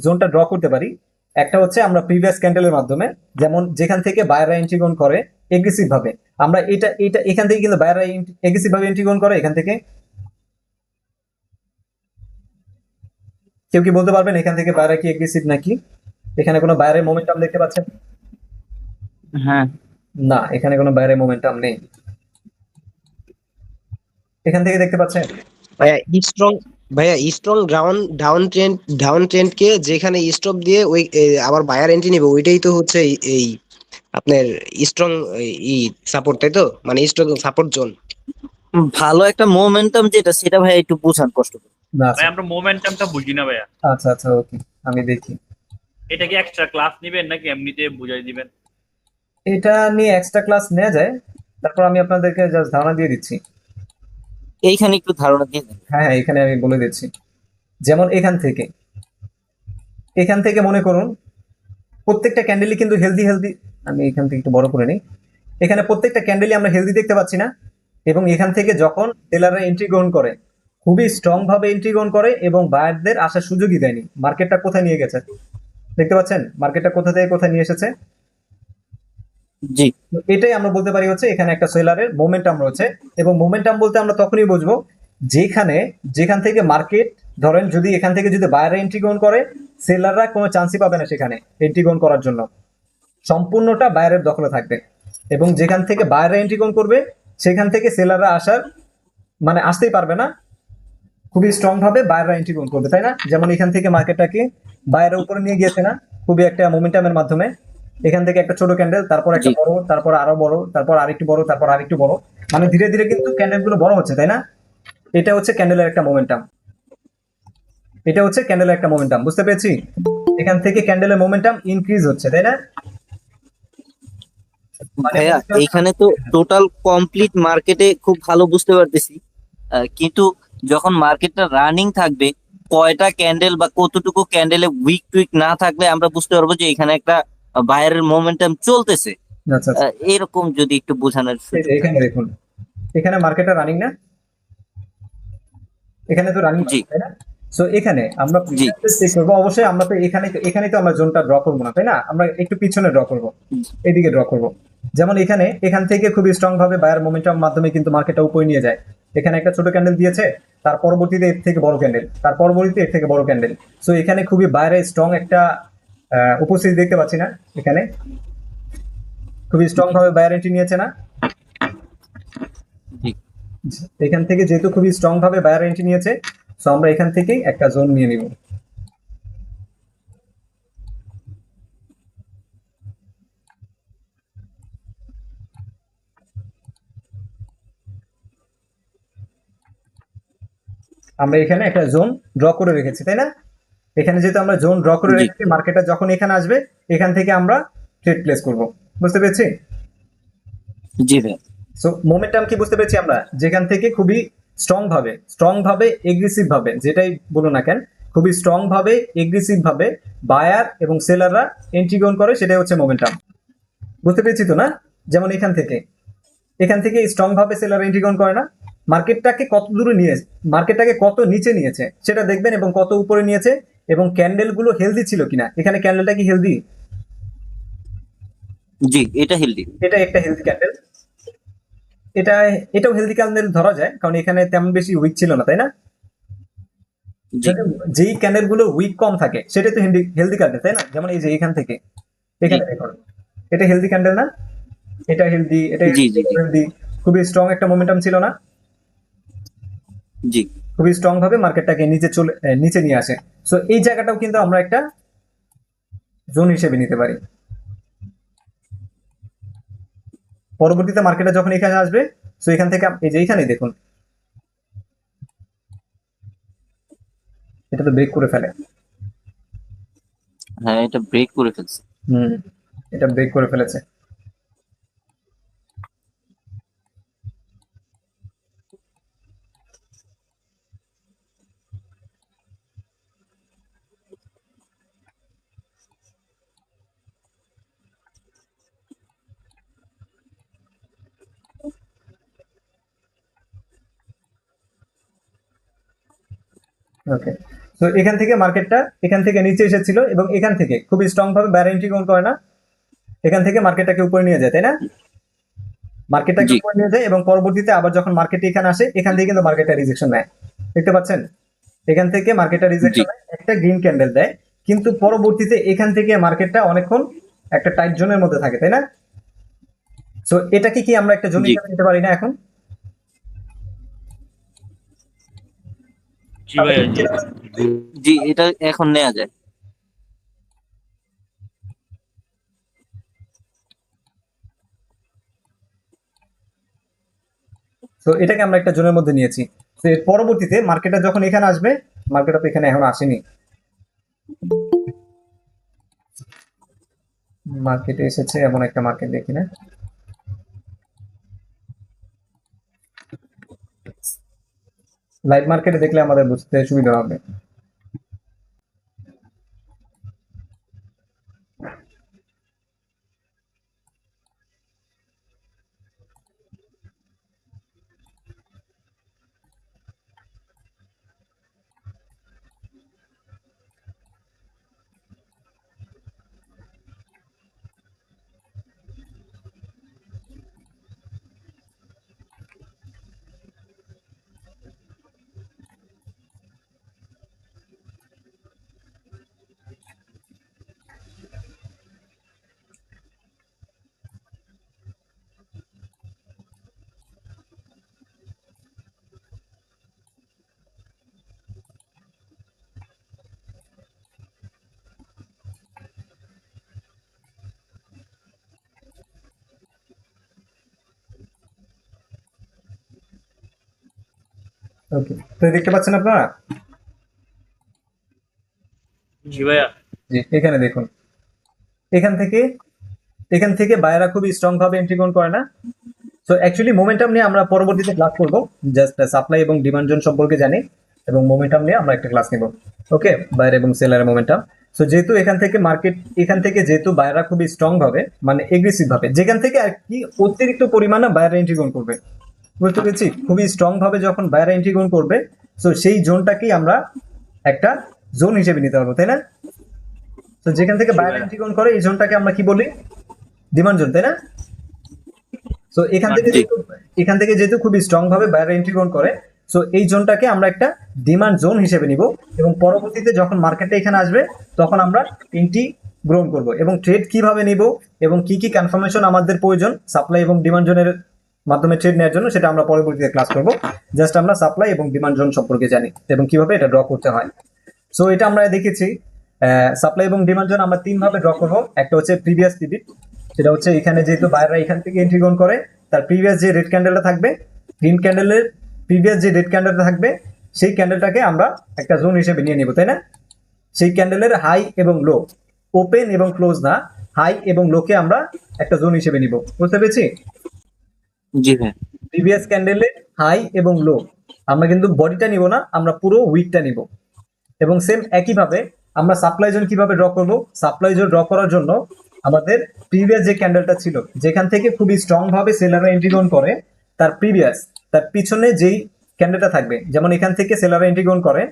জোনটা ড্র করতে পারি। একটা হচ্ছে আমরা প্রিভিয়াস ক্যান্ডেলের মাধ্যমে, যেমন যেখান থেকে বায়াররা এন্ট্রি করে এগ্রেসিভ ভাবে, আমরা এটা এটা এখান থেকে কিন্তু বায়াররা এগ্রেসিভ ভাবে এন্ট্রি করে এখান থেকে। কেউ কি বলতে পারবেন এখান থেকে বায়াররা কি এগ্রেসিভ নাকি? এখানে কোনো বায়ারের মোমেন্টাম দেখতে পাচ্ছেন? হ্যাঁ না, এখানে কোনো বায়ারের মোমেন্টাম নেই। এখান থেকে দেখতে পাচ্ছেন? ভাইয়া স্ট্রং, ভাইয়া স্ট্রং ডাউন ট্রেন্ড কে যেখানে স্টপ দিয়ে ওই আবার বায়ার এন্ট্রি নেবে, ওইটাই তো হচ্ছে এই আপনার স্ট্রং ই সাপোর্ট, তাই তো? মানে স্ট্রং সাপোর্ট জোন। ভালো একটা মোমেন্টাম যেটা সেটা ভাই একটু বোঝান কষ্ট করে। না ভাই আমরা মোমেন্টামটা বুঝি না ভাইয়া, আচ্ছা আচ্ছা ওকে, আমি দেখি। এটা কি এক্সট্রা ক্লাস নিবেন নাকি এমনিতে বুঝাই দিবেন? এটা নিয়ে এক্সট্রা ক্লাস নেওয়া যায়, তারপর আমি আপনাদেরকে জাস্ট ধারণা দিয়ে দিচ্ছি। এইখানে একটু ধারণা দিয়ে দেন। হ্যাঁ হ্যাঁ, এখানে আমি বলে দিচ্ছি। যেমন এখান থেকে মনে করুন প্রত্যেকটা ক্যান্ডেলই কিন্তু হেলদি হেলদি। আমি এখান থেকে একটু বড় করে নিই। এখানে প্রত্যেকটা ক্যান্ডেলই আমরা হেলদি দেখতে পাচ্ছি না? এবং এখান থেকে যখন সেলাররা এন্ট্রি গ্রহণ করে, খুবই স্ট্রং ভাবে এন্ট্রি গ্রহণ করে এবং বায়ারদের আসার সুযোগই দেয়নি। মার্কেটটা কোথায় নিয়ে গেছে দেখতে পাচ্ছেন? মার্কেটটা কোথা থেকে কোথায় নিয়ে এসেছে? জি তো এটাই আমরা বলতে পারি হচ্ছে এখানে একটা সেলারের মোমেন্টাম রয়েছে। এবং মোমেন্টাম বলতে আমরা তখনই বুঝবো যেখান থেকে মার্কেট, ধরেন যদি এখান থেকে যদি বায়াররা এন্ট্রি গ্রহণ করে, সেলাররা কোনো চান্সই পাবে না সেখানে এন্ট্রি গ্রহণ করার জন্য, সম্পূর্ণটা বায়ারের দখলে থাকবে। এবং যেখান থেকে বায়াররা এন্ট্রি গ্রহণ করবে সেখান থেকে সেলাররা মানে আসতেই পারবে না, খুবই স্ট্রং ভাবে বায়াররা এন্ট্রি গ্রহণ করবে, তাই না? যেমন এখান থেকে মার্কেটটাকে বায়ারের উপরে নিয়ে গিয়েছে না, খুবই একটা মোমেন্টামের মাধ্যমে। এখান থেকে একটা ছোট ক্যান্ডেল, তারপর একটা জি বড়, তারপর আরো বড়, তারপর আরেকটু বড়, তারপর আরেকটু বড়, মানে ধীরে ধীরে কিন্তু ক্যান্ডেল গুলো বড় হচ্ছে, তাই না? এটা হচ্ছে ক্যান্ডেলের একটা মোমেন্টাম, বুঝতে পেরেছি? এখান থেকে ক্যান্ডেলের মোমেন্টাম ইনক্রিজ হচ্ছে, তাই না? মানে ভাইয়া এইখানে তো টোটাল কমপ্লিট মার্কেটে খুব ভালো বুঝতে পারতেছি, কিন্তু যখন মার্কেটটা রানিং থাকবে কয়টা ক্যান্ডেল বা কতটুকু ক্যান্ডেলে উইক টুইক না থাকলে আমরা বুঝতে পারবো যে এখানে একটা বায়ারের মোমেন্টাম চলতেছে। আচ্ছা আচ্ছা, এরকম যদি একটু বোঝানোর এই যে এখানে দেখুন, এখানে মার্কেটটা রানিং না, এখানে তো রানিং, জি তাই না? সো এখানে আমরা জি চেক করবো, অবশ্যই আমরা তো এখানে তো আমরা জোনটা ড্র করবো না, তাই না? আমরা একটু পিছনে ড্র করবো, এদিকে ড্র করবো। যেমন এখান থেকে খুবই স্ট্রং ভাবে বায়ার মোমেন্টাম মাধ্যমে কিন্তু মার্কেটটা উপরে নিয়ে যায়। এখানে একটা ছোট ক্যান্ডেল দিয়েছে, তার পরবর্তীতে এর থেকে বড় ক্যান্ডেল, তার পরবর্তীতে এর থেকে বড় ক্যান্ডেল। সো এখানে খুবই বায়ারের স্ট্রং একটা উপস্থিতি দেখতে পাচ্ছি না? এখানে খুবই স্ট্রং ভাবে বায়ার এন্ট্রি নিয়েছে না? জি এখান থেকে যেহেতু খুবই স্ট্রং ভাবে বায়ার এন্ট্রি নিয়েছে, সো আমরা এখান থেকেই একটা জোন নিয়ে নিব। আমরা এখানে একটা জোন ড্র করে রেখেছি, তাই না? এখানে যেহেতু আমরা জোন ড্র করে জি রেখেছি, মার্কেটটা যখন এখানে আসবে এখান থেকে আমরা ট্রেড প্লেস করব, বুঝতে পেরেছি? জি ভাইয়া সো মোমেন্টাম কি বুঝতে পেরেছি আমরা? যেখান থেকে খুবই স্ট্রং ভাবে এগ্রেসিভ ভাবে, যেটাই বলো না কেন, খুবই স্ট্রং ভাবে এগ্রেসিভ ভাবে বায়ার এবং সেলাররা এন্ট্রি গ্রহণ করে, সেটাই হচ্ছে মোমেন্টাম। বুঝতে পেরেছি তো না? যেমন এখান থেকে স্ট্রং ভাবে সেলার এন্ট্রি গ্রহণ করে না, মার্কেটটাকে কত দূরে মার্কেটটাকে কত নিচে নিয়েছে সেটা দেখবেন, এবং কত উপরে নিয়েছে, এবং ক্যান্ডেল গুলো হেলদি ছিল কিনা। এখানে ক্যান্ডেলটা কি হেলদি? জি এটা হেলদি। এটা একটা হেলদি ক্যান্ডেল, এটাও হেলদি ক্যান্ডেল ধরা যায়, কারণ এখানে তেমন বেশি উইক ছিল না, তাই না? জি যেই ক্যান্ডেল গুলো উইক কম থাকে সেটাই তো হেলদি ক্যান্ডেল, তাই না? যেমন এই যে এখানে দেখুন, এটা হেলদি ক্যান্ডেল না? এটা হেলদি, এটা জি জি জি হেলদি, খুবই স্ট্রং একটা মোমেন্টাম ছিল না? জি খুবই স্ট্রং ভাবে মার্কেটটাকে নিচে নিয়ে আসে। সো এই জায়গাটাও কিন্তু আমরা একটা জোন হিসেবে নিতে পারি। পরবর্তীতে মার্কেটটা যখন এখানে আসবে, সো এখান থেকে এই যে এইখানেই দেখুন, এটা তো ব্রেক করে ফেলে। হ্যাঁ, এটা ব্রেক করে ফেলছে। হুম, এটা ব্রেক করে ফেলেছে। ওকে, তো এখান থেকে মার্কেটটা এখান থেকে নিচে এসেছিল এবং এখান থেকে খুব স্ট্রং ভাবে বাইরে এন্ট্রি করে না, এখান থেকে মার্কেটটাকে উপরে নিয়ে যায়, তাই না? মার্কেটটাকে জি উপরে নিয়ে যায় এবং পরবর্তীতে আবার যখন মার্কেট এখানে আসে, এখান থেকে কিন্তু মার্কেটটা রিজেকশন নেয়, দেখতে পাচ্ছেন? এখান থেকে মার্কেটটা জি রিজেকশন নেয়, একটা গ্রিন ক্যান্ডেল দেয়, কিন্তু পরবর্তীতে এখান থেকে মার্কেটটা অনেকক্ষণ একটা টাইট জোনের মধ্যে থাকে, তাই না? সো এটাকে কি আমরা একটা জোন জি হিসেবে নিতে পারি না এখন? জি ভাইয়া, জি। জি, এটা এখন নেওয়া যায়। তো এটাকে আমরা একটা জোনের মধ্যে নিয়েছি। তো এর পরবর্তীতে মার্কেটটা যখন এখানে আসবে, মার্কেটটা তো এখানে এখন আসেনি, মার্কেটে এসেছে এমন একটা মার্কেট দেখি না। লাইভ মার্কেটে দেখলে আমাদের বুঝতে সুবিধা হবে। ওকে, তো দেখতে পাচ্ছেন আপনারা? জি ভাইয়া। জি, এখানে দেখুন, এখান থেকে বায়াররা খুবই স্ট্রং ভাবে এন্ট্রি করে না। সো অ্যাকচুয়ালি মোমেন্টাম নিয়ে আমরা পরবর্তীতে ক্লাস করব, জাস্ট সাপ্লাই এবং ডিমান্ড জোন সম্পর্কে জানি এবং মোমেন্টাম নিয়ে আমরা একটা ক্লাস নিব। ওকে, বায়ার এবং সেলারের মোমেন্টাম। সো যেহেতু এখান থেকে যেহেতু বায়াররা খুবই স্ট্রং ভাবে, মানে এগ্রেসিভ ভাবে, যেখান থেকে আর কি অতিরিক্ত পরিমাণে বায়াররা এন্ট্রি করবে, বুঝতে পেরেছি? খুবই স্ট্রং ভাবে যখন বায়াররা এন্ট্রি করবে, সো সেই জোনটাকেই আমরা একটা জোন হিসেবে নিতে পারবো, তাই না? তো যেখান থেকে জি বায়ার ভাইয়া। এন্ট্রি করে এই জোনটাকে আমরা কি বলি? ডিমান্ড জোন, তাই না? সো জি এখান থেকে যেহেতু খুবই স্ট্রং ভাবে বায়ার এন্ট্রি করে, সো এই জোনটাকে আমরা একটা ডিমান্ড জোন হিসেবে নিব এবং পরবর্তীতে যখন মার্কেটটা এখানে আসবে তখন আমরা এন্ট্রি গ্রহণ করব এবং ট্রেড কিভাবে নিব এবং কি কি কনফার্মেশন আমাদের প্রয়োজন সাপ্লাই এবং ডিমান্ড জোনের মাধ্যমে ট্রেড নেওয়ার জন্য, সেটা আমরা পরবর্তীতে ক্লাস করব। জাস্ট আমরা সাপ্লাই এবং ডিমান্ড জোন সম্পর্কে জানি এবং কিভাবে এটা ড্র করতে হয়। সো এটা আমরা দেখেছি, সাপ্লাই এবং ডিমান্ড জোন আমরা তিন ভাবে ড্র করবো। একটা হচ্ছে প্রিভিয়াস পিভিট, সেটা হচ্ছে এখানে যেহেতু বায়াররা এখান থেকে এন্ট্রি করে, তার প্রিভিয়াস যে রেড ক্যান্ডেলটা থাকবে, গ্রিন ক্যান্ডেলের প্রিভিয়াস যে রেড ক্যান্ডেলটা থাকবে, সেই ক্যান্ডেলটাকে আমরা একটা জোন হিসেবে নিয়ে নিব, তাই না? সেই ক্যান্ডেলের হাই এবং লো, ওপেন এবং ক্লোজ না, হাই এবং লোকে আমরা একটা জোন হিসেবে নিব, বুঝতে পেরেছি? জি ভাই। প্রিভিয়াস ক্যান্ডেলের হাই এবং লো আমরা কিন্তু বডিটা নিব না, আমরা পুরো উইকটা নিব। এবং সেম একইভাবে আমরা সাপ্লাই জোন কিভাবে ড্র করব? সাপ্লাই জোন ড্র করার জন্য আমাদের প্রিভিয়াস যে ক্যান্ডেলটা ছিল, যেখান থেকে খুবই স্ট্রং ভাবে সেলাররা এন্ট্রি করে, তার তার পিছনে যেই ক্যান্ডেলটা থাকবে, যেমন এখান থেকে সেলাররা এন্ট্রি করে,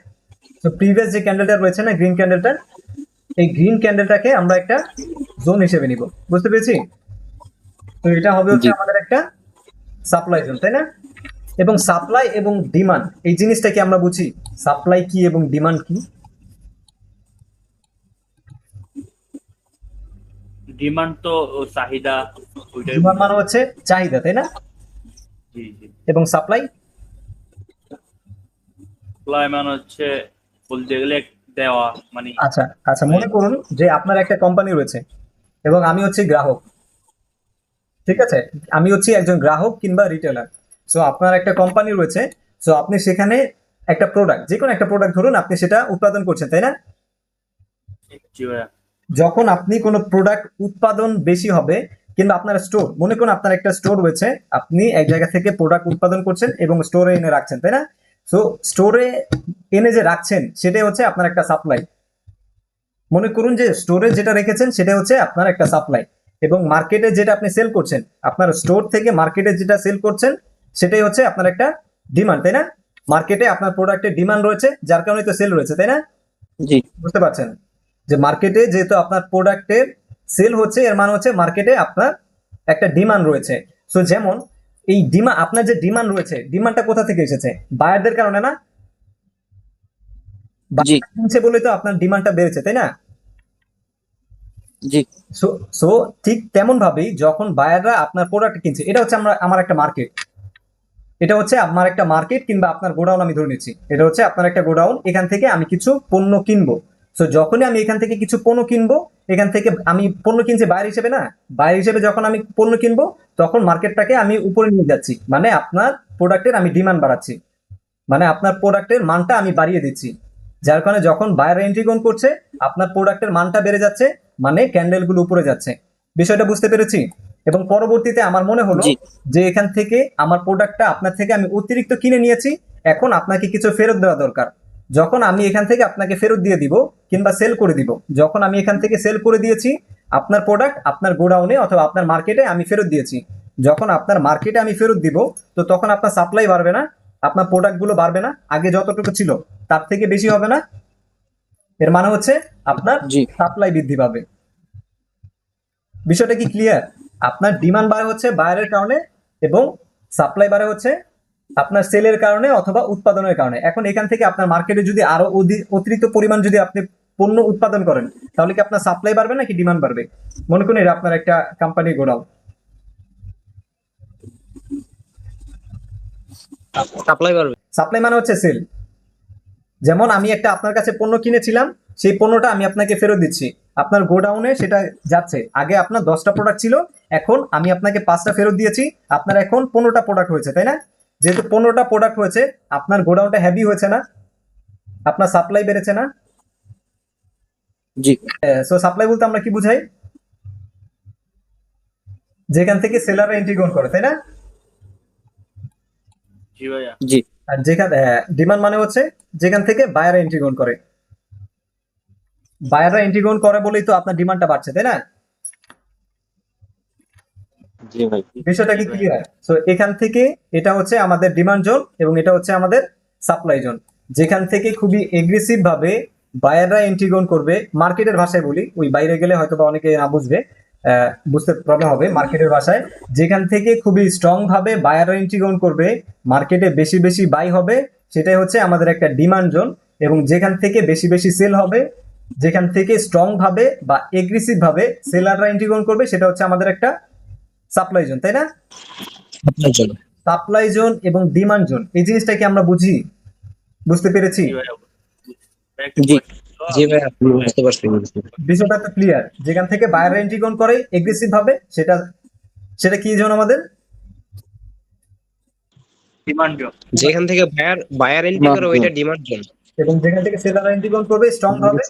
তো প্রিভিয়াস যে ক্যান্ডেলটা রয়েছে না, গ্রিন ক্যান্ডেলটা, এই গ্রিন ক্যান্ডেলটাকে আমরা একটা জোন হিসেবে নিব, বুঝতে পেরেছি? তো এটা হবে হচ্ছে জি আমাদের একটা সাপ্লাই জোন, তাই না? এবং সাপ্লাই এবং ডিমান্ড এই জিনিসটা কি আমরা বুঝি, সাপ্লাই কি এবং ডিমান্ড কি? ডিমান্ড তো চাহিদা, ওইটাই ডিমান্ড বুঝি। মানে হচ্ছে চাহিদা, তাই না? জি জি। এবং সাপ্লাই সাপ্লাই মানে হচ্ছে বলতে গেলে দেওয়া মানে আচ্ছা আচ্ছা, মনে করুন যে আপনার একটা কোম্পানি রয়েছে এবং আমি হচ্ছি গ্রাহক, ঠিক আছে? আমি হচ্ছি একজন গ্রাহক কিংবা রিটেলার। সো আপনার একটা কোম্পানি রয়েছে, সো আপনি সেখানে একটা প্রোডাক্ট, যে কোনো একটা প্রোডাক্ট ধরুন, আপনি সেটা উৎপাদন করছেন, তাই না? জি ভাইয়া। যখন আপনি কোনো প্রোডাক্ট উৎপাদন বেশি হবে, কিংবা আপনার স্টোর, মনে করুন আপনার একটা স্টোর রয়েছে, আপনি এক জায়গা থেকে প্রোডাক্ট উৎপাদন করছেন এবং স্টোরে এনে রাখছেন, তাই না? সো স্টোরে এনে যে রাখছেন সেটাই হচ্ছে আপনার একটা সাপ্লাই। মনে করুন যে স্টোরে যেটা রেখেছেন সেটা হচ্ছে আপনার একটা সাপ্লাই, এবং মার্কেটে যেটা আপনি সেল করছেন, আপনার স্টোর থেকে মার্কেটে যেটা সেল করছেন সেটাই হচ্ছে আপনার একটা ডিমান্ড, তাই না? মার্কেটে আপনার প্রোডাক্টের ডিমান্ড রয়েছে, যার কারণে তো সেল রয়েছে, তাই না? জি বুঝতে পারছেন যে মার্কেটে যেহেতু আপনার প্রোডাক্টের সেল হচ্ছে, এর মানে হচ্ছে মার্কেটে আপনার একটা ডিমান্ড রয়েছে। সো যেমন এই ডিমান্ড, আপনার যে ডিমান্ড রয়েছে, ডিমান্ডটা কোথা থেকে এসেছে? বায়ারদের কারণে না? জি বায়ার কিনছে বলে তো আপনার ডিমান্ডটা বেড়েছে, তাই না? জি সো সো ঠিক তেমন ভাবেই যখন বায়াররা আপনার প্রোডাক্ট কিনছে, এটা হচ্ছে আমার একটা মার্কেট, এটা হচ্ছে আমার একটা মার্কেট কিংবা আপনার গোডাউন, আমি ধরে নিচ্ছি এটা হচ্ছে আপনার একটা গোডাউন। এখান থেকে আমি কিছু পণ্য কিনবো। সো যখনই আমি এখান থেকে কিছু পণ্য কিনবো, এখান থেকে আমি পণ্য কিনছি বায়ার হিসেবে না, বায়ার হিসেবে যখন আমি পণ্য কিনবো, তখন মার্কেটটাকে আমি উপরে নিয়ে যাচ্ছি, মানে আপনার প্রোডাক্টের আমি ডিমান্ড বাড়াচ্ছি, মানে আপনার প্রোডাক্টের মানটা আমি বাড়িয়ে দিচ্ছি। যার কারণে যখন বায়ার এন্ট্রি গ্রহণ করছে, আপনার প্রোডাক্টের মানটা বেড়ে যাচ্ছে, মানে ক্যান্ডেলগুলো উপরে যাচ্ছে। বিষয়টা বুঝতে পেরেছি? এবং পরবর্তীতে আমার মনে হলো জি যে এখান থেকে আমার প্রোডাক্টটা আপনার থেকে আমি অতিরিক্ত কিনে নিয়েছি, এখন আপনাকে কিছু ফেরত দেওয়া দরকার। যখন আমি এখান থেকে আপনাকে ফেরত দিয়ে দিব কিংবা সেল করে দিব, যখন আমি এখান থেকে সেল করে দিয়েছি আপনার প্রোডাক্ট আপনার গোডাউনে অথবা আপনার মার্কেটে আমি ফেরত দিয়েছি, যখন আপনার মার্কেটে আমি ফেরত দিব, তো তখন আপনার সাপ্লাই বাড়বে না, আপনার প্রোডাক্ট গুলো বাড়বে না, আগে যতটুকু ছিল তার থেকে বেশি হবে না? এর মানে হচ্ছে আপনার জি সাপ্লাই বৃদ্ধি পাবে। বিষয়টা কি ক্লিয়ার? আপনার ডিমান্ড বাড়ে হচ্ছে বায়ারের কারণে, এবং সাপ্লাই বাড়ে হচ্ছে আপনার সেলের কারণে অথবা উৎপাদনের কারণে। এখন এখান থেকে আপনার মার্কেটে যদি আরো অতিরিক্ত পরিমাণ যদি আপনি পণ্য উৎপাদন করেন, তাহলে কি আপনার সাপ্লাই বাড়বে নাকি ডিমান্ড বাড়বে? মনে করুন এটা আপনার একটা কোম্পানি গোডাউন, সাপ্লাই বাড়বে। সাপ্লাই মানে হচ্ছে সেল। যেমন আমি একটা আপনার কাছে পণ্য কিনেছিলাম, সেই পণ্যটা আমি আপনাকে ফেরত দিচ্ছি, আপনার গোডাউনে সেটা যাচ্ছে। আগে আপনার 10টা প্রোডাক্ট ছিল, এখন আমি আপনাকে 5টা ফেরত দিয়েছি, আপনার এখন 15টা প্রোডাক্ট হয়েছে, তাই না? যেহেতু 15টা প্রোডাক্ট হয়েছে, আপনার গোডাউনটা হেভি হয়েছে না? আপনার সাপ্লাই বেড়েছে না? জি সো সাপ্লাই বলতে আমরা কি বুঝাই? যেখান থেকে সেলাররা এন্ট্রি গ্রহণ করে, তাই না? জি ভাইয়া। জি আর যেখানে ডিমান্ড মানে হচ্ছে যেখান থেকে বায়ার এন্ট্রি গ্রহণ করে, বায়াররা এন্ট্রি গ্রহণ করে বলেই তো আপনার ডিমান্ডটা বাড়ছে, তাই না? জি ভাই বিষয়টা কি ক্লিয়ার? সো এখান থেকে এটা হচ্ছে আমাদের ডিমান্ড জোন এবং এটা হচ্ছে আমাদের সাপ্লাই জোন। যেখান থেকে খুবই এগ্রেসিভ ভাবে বায়াররা এন্ট্রি গ্রহণ করবে, মার্কেটের ভাষায় বলি, ওই বাইরে গেলে হয়তো বা অনেকে না বুঝবে, বুঝতে প্রবলেম হবে। মার্কেটের ভাষায় যেখান থেকে খুবই স্ট্রং ভাবে বায়াররা এন্ট্রি গ্রহণ করবে, মার্কেটে বেশি বেশি বাই হবে, সেটাই হচ্ছে আমাদের একটা ডিমান্ড জোন। এবং যেখান থেকে বেশি বেশি সেল হবে, যেখান থেকে স্ট্রং ভাবে বা এগ্রেসিভ ভাবে সেলাররা এন্ট্রি গ্রহণ করবে, সেটা হচ্ছে আমাদের একটা সাপ্লাই জোন, তাই না? আপনার জন্য। সাপ্লাই জোন এবং ডিমান্ড জোন, এই জিনিসটা কি আমরা বুঝি? বুঝতে পেরেছি? জি ভাইয়া। ভাইয়া, একটা জি question ছিল। জি ভাই, আপনি বুঝতে পারছি। বিষয়টা তো ক্লিয়ার? যেখান থেকে বায়ার এন্ট্রি গ্রহণ করে এগ্রেসিভ ভাবে, সেটা সেটা কি জোন আমাদের? Demand zone. যেখান থেকে বায়ার এন্ট্রি করে ওইটা ডিমান্ড জোন। এবং যেখান থেকে সেলার এন্ট্রি গ্রহণ করবে স্ট্রং ভাবে,